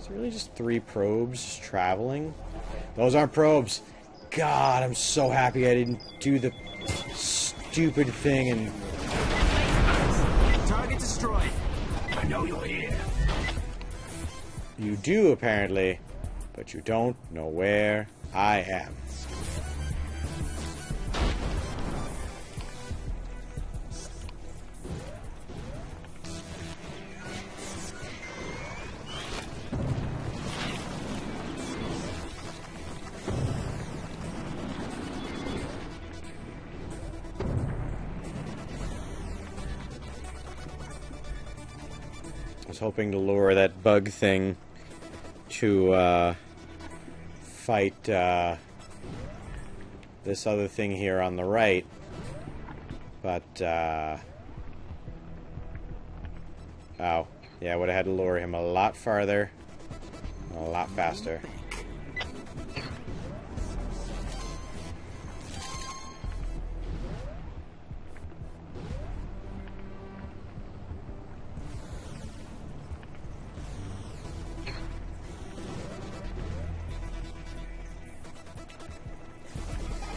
Is it really just 3 probes just traveling? Those aren't probes. God, I'm so happy I didn't do the stupid thing and... Target destroyed. I know you're here. You do, apparently, but you don't know where I am. I was hoping to lure that bug thing to fight this other thing here on the right, but oh yeah, I would have had to lure him a lot farther, a lot faster.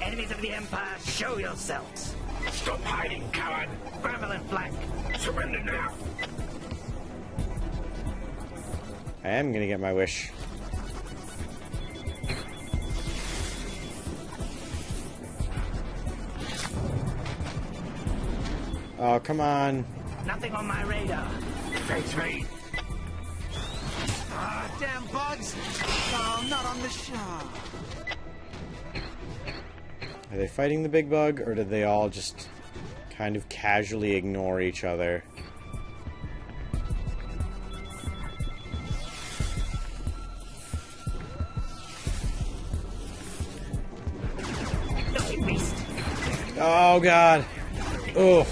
Enemies of the Empire, show yourselves! Stop hiding, coward. Gremlin flank! Surrender now. I am gonna get my wish. Oh, come on. Nothing on my radar. Face me. Ah, damn bugs. Oh, not on the show. Are they fighting the big bug, or did they all just kind of casually ignore each other? Looking beast! Oh, God. Oh.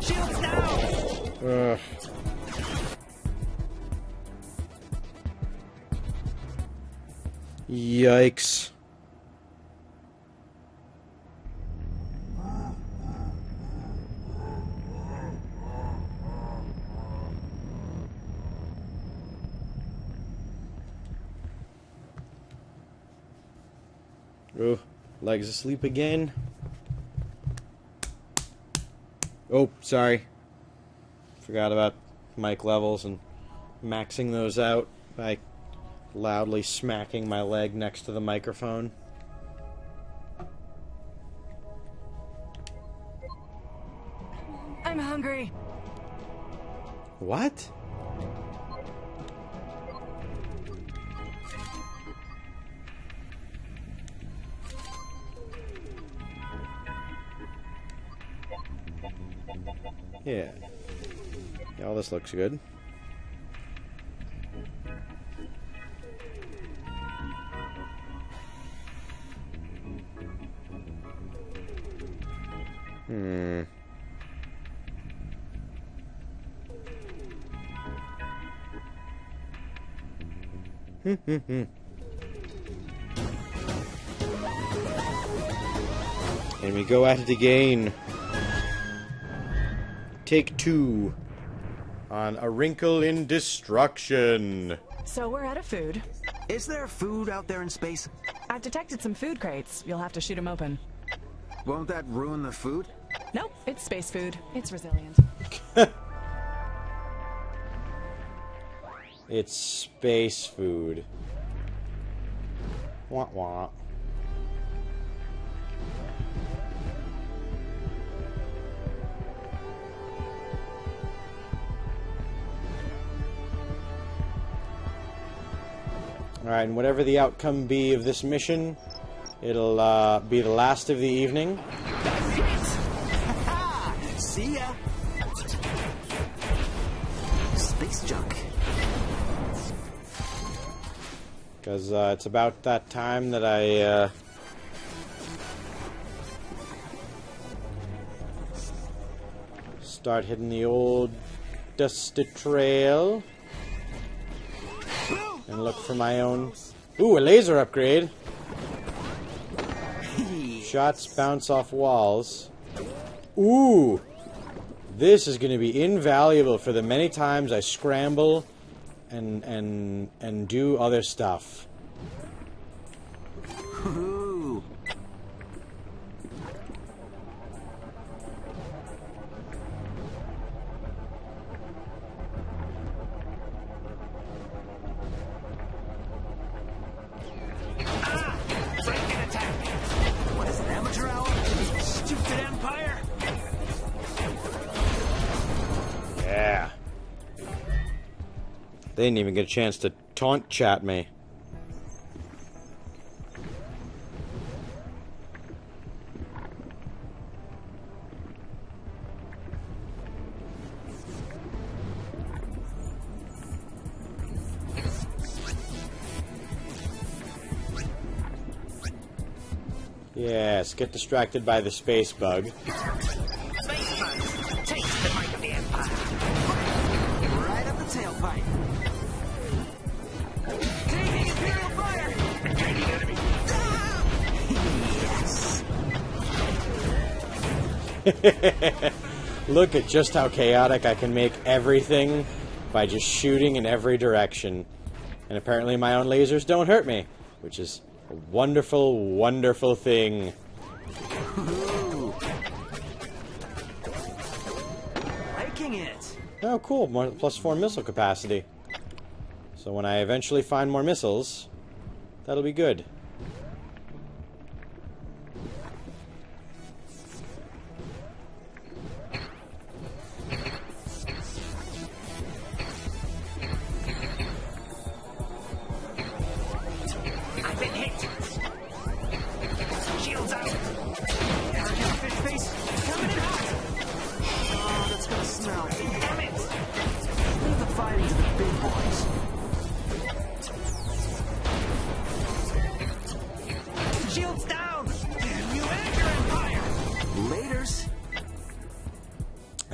Shields now! Yikes. Oh, legs asleep again. Oh, sorry. Forgot about mic levels and maxing those out by loudly smacking my leg next to the microphone. I'm hungry. What? Yeah. Yeah, all this looks good. And we go at it again. Take 2 on A Wrinkle in Destruction. So we're out of food. Is there food out there in space? I've detected some food crates. You'll have to shoot them open. Won't that ruin the food? Nope, it's space food. It's resilient. It's space food. Wah wah. Alright, and whatever the outcome be of this mission, it'll be the last of the evening. See ya! Space junk. Because it's about that time that I start hitting the old dusty trail and look for my own... Ooh, a laser upgrade! Shots bounce off walls. Ooh! This is going to be invaluable for the many times I scramble and do other stuff. Ooh. Break-in attack! What is it, amateur hour? Stupid Empire! Yeah. They didn't even get a chance to taunt chat me. Yes, get distracted by the space bug. Space bugs! Taste the might of the Empire! Right up the tailpipe. Taking Imperial fire! Retreating enemy! Yes! Look at just how chaotic I can make everything by just shooting in every direction. And apparently my own lasers don't hurt me, which is a wonderful, wonderful thing. Ooh. Liking it. Oh, cool. +4 missile capacity. So when I eventually find more missiles, that'll be good. I've been hit! Shields out! Fish face coming in hot. Oh, that's gonna smell. Damn it! Leave the fighting to the big boys.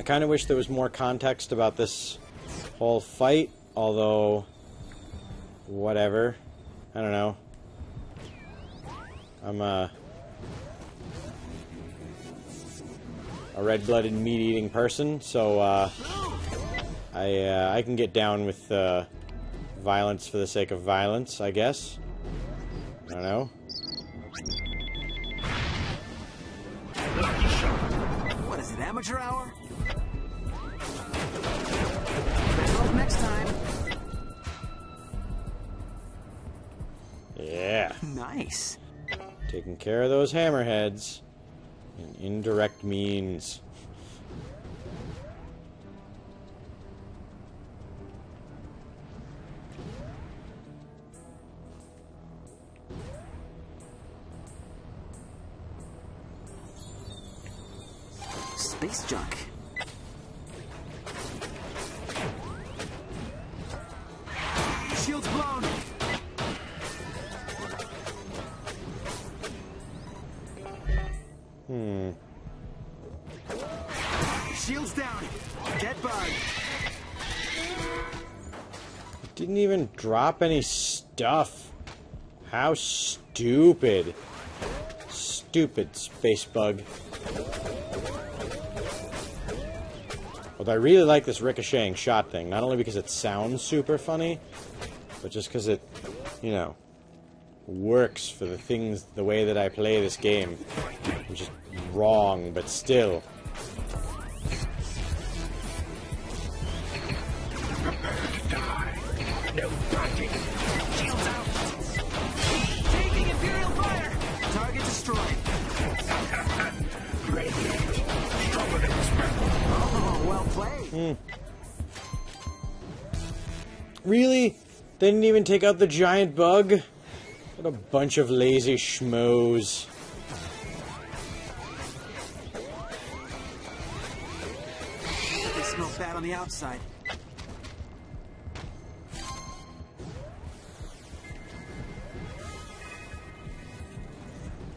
I kind of wish there was more context about this whole fight, although, whatever. I don't know. I'm a red-blooded, meat-eating person, so I can get down with violence for the sake of violence, I guess. I don't know. What is it, amateur hour? Better luck next time. Yeah. Nice. Taking care of those hammerheads in indirect means. Space junk. Shield's blown. Shield's down. Dead bug. Didn't even drop any stuff. How stupid. Stupid space bug. Although I really like this ricocheting shot thing, not only because it sounds super funny, but just because it, you know, works for the way that I play this game. Which is wrong, but still. No punching. Shields out. Taking Imperial fire. Target destroyed. Radiant. Stronger than expected. Oh, well played. Really? They didn't even take out the giant bug? What a bunch of lazy schmoes. They smell bad on the outside.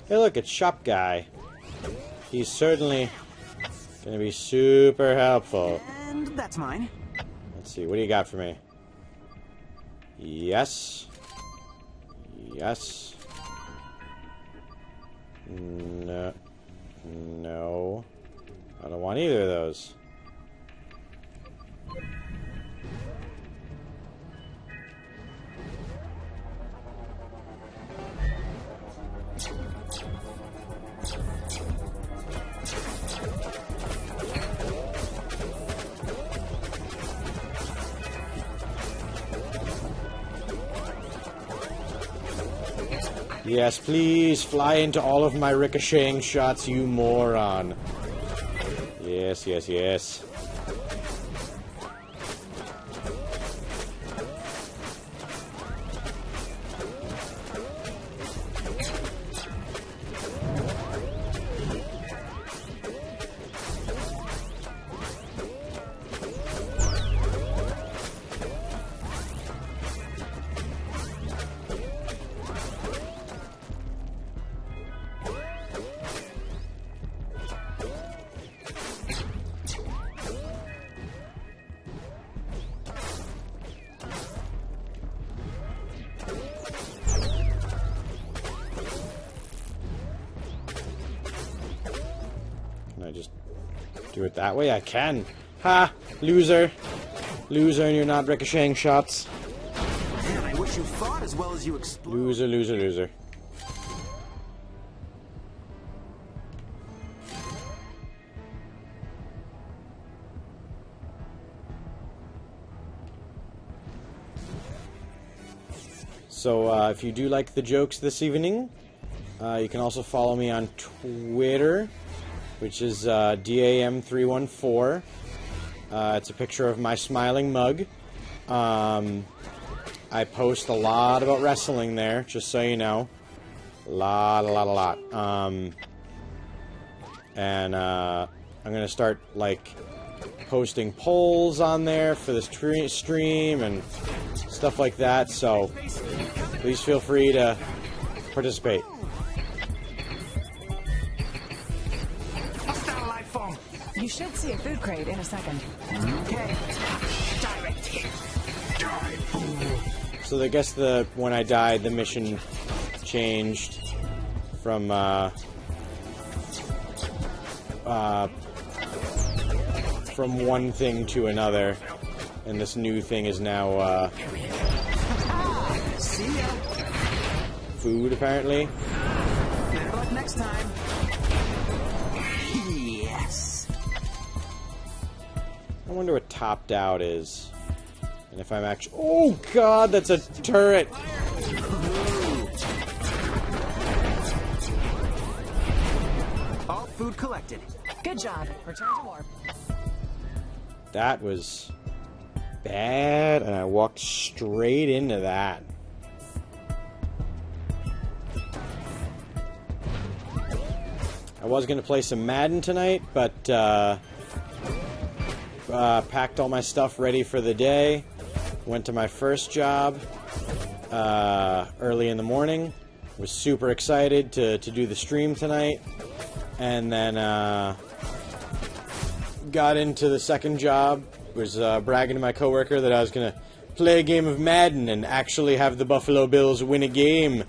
Hey look, it's Shop Guy. He's certainly gonna be super helpful. And that's mine. Let's see, what do you got for me? Yes. Yes. No. No. I don't want either of those. Yes, please fly into all of my ricocheting shots, you moron. Yes, yes, yes. Can I just do it that way? I can. Ha! Loser. Loser, and you're not ricocheting shots. Man, I wish you fought as well as you explode. Loser, loser, loser. So, if you do like the jokes this evening, you can also follow me on Twitter, which is DAM314. It's a picture of my smiling mug. I post a lot about wrestling there, just so you know. A lot. And I'm gonna start, like, posting polls on there for this stream and stuff like that, so please feel free to participate. Hostile life form. You should see a food crate in a second. Okay. Direct hit. Die, fool. So I guess when I died, the mission changed from one thing to another, and this new thing is now See ya. food, apparently. Better luck next time. Yes. I wonder what topped out is. And if I'm actually... Oh, God, that's a turret! All food collected. Good job. Return to warp. That was bad, and I walked straight into that. I was going to play some Madden tonight, but packed all my stuff ready for the day. Went to my first job early in the morning. Was super excited to do the stream tonight. And then got into the second job. Was bragging to my coworker that I was going to play a game of Madden and actually have the Buffalo Bills win a game.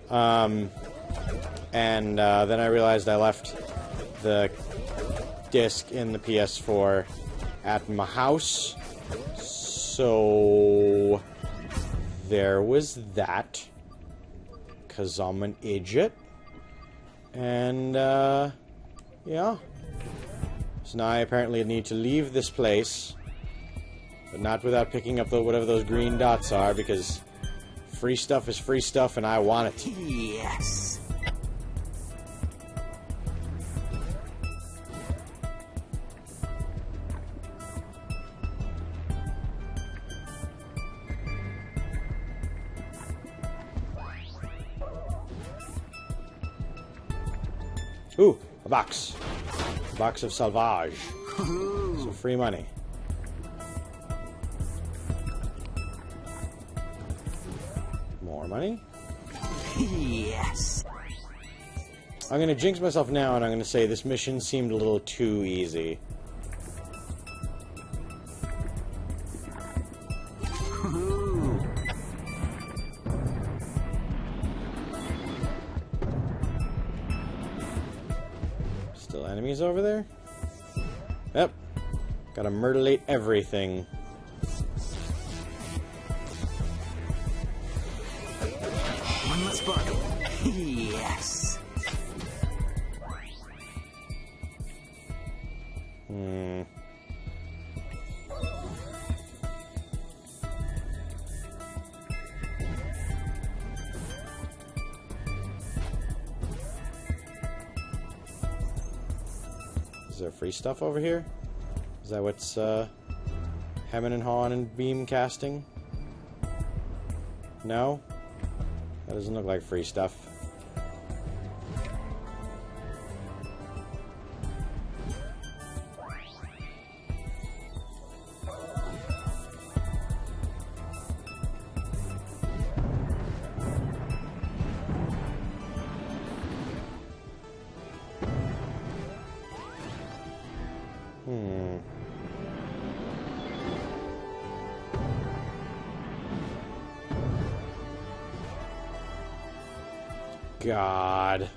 And then I realized I left the disc in the PS4 at my house. So there was that. 'Cause I'm an idiot. And, yeah. So now I apparently need to leave this place. But not without picking up whatever those green dots are, because free stuff is free stuff and I want it. Yes. Ooh, a box. A box of salvage. Some free money. More money. Yes. I'm going to jinx myself now, and I'm going to say this mission seemed a little too easy. Still enemies over there? Yep. Gotta murderate everything. One less bug. Yes. Is there free stuff over here? Is that what's hemming and hawing and beam casting? No? That doesn't look like free stuff. God.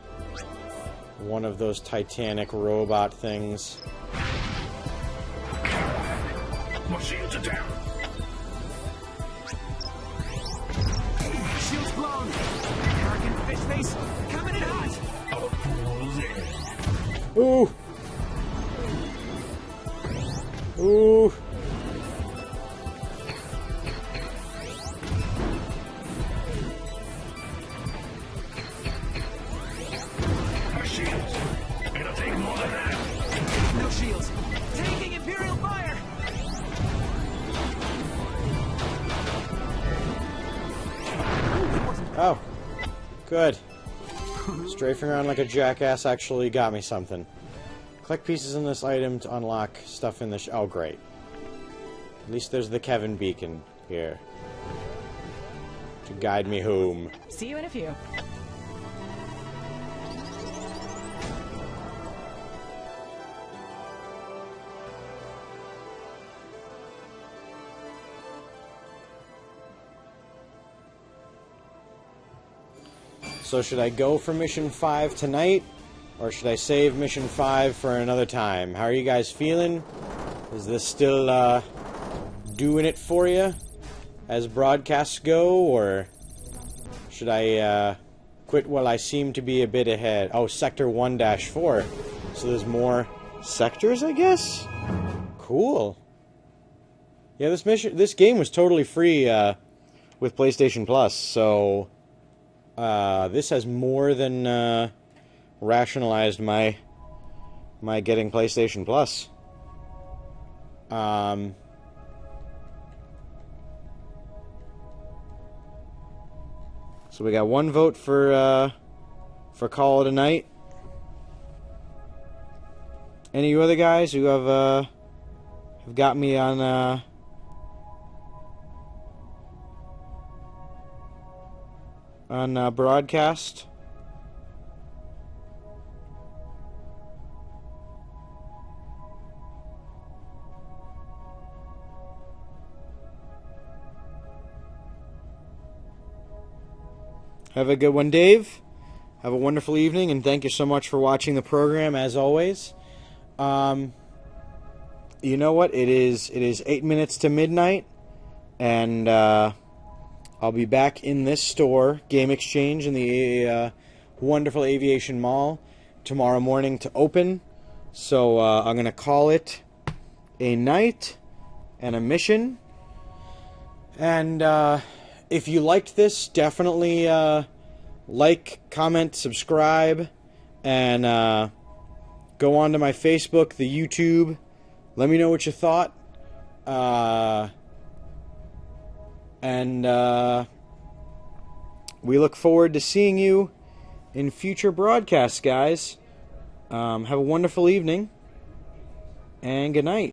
One of those Titanic robot things. My shields are down. Shields blown. Arrogant fish face. Coming in hot. Our fool's in. Ooh! Ooh! My shields. It'll take more than that. No shields. Taking Imperial fire. Oh. Good. Strafing around like a jackass actually got me something. Collect pieces in this item to unlock stuff in the oh, great. At least there's the Kevin beacon here. To guide me home. See you in a few. So should I go for Mission 5 tonight, or should I save Mission 5 for another time? How are you guys feeling? Is this still doing it for you as broadcasts go, or should I quit while I seem to be a bit ahead? Oh, Sector 1-4. So there's more sectors, I guess? Cool. Yeah, this game was totally free with PlayStation Plus, so this has more than rationalized my getting PlayStation Plus. So we got one vote for Call It a Night. Any of you other guys who have got me on broadcast? Have a good one, Dave. Have a wonderful evening, and thank you so much for watching the program, as always. You know what? It is 8 minutes to midnight, and I'll be back in this store, Game Exchange, in the wonderful Aviation Mall tomorrow morning to open. So I'm going to call it a night and a mission. And if you liked this, definitely like, comment, subscribe, and go on to my Facebook, the YouTube. Let me know what you thought. And we look forward to seeing you in future broadcasts, guys. Have a wonderful evening, and good night.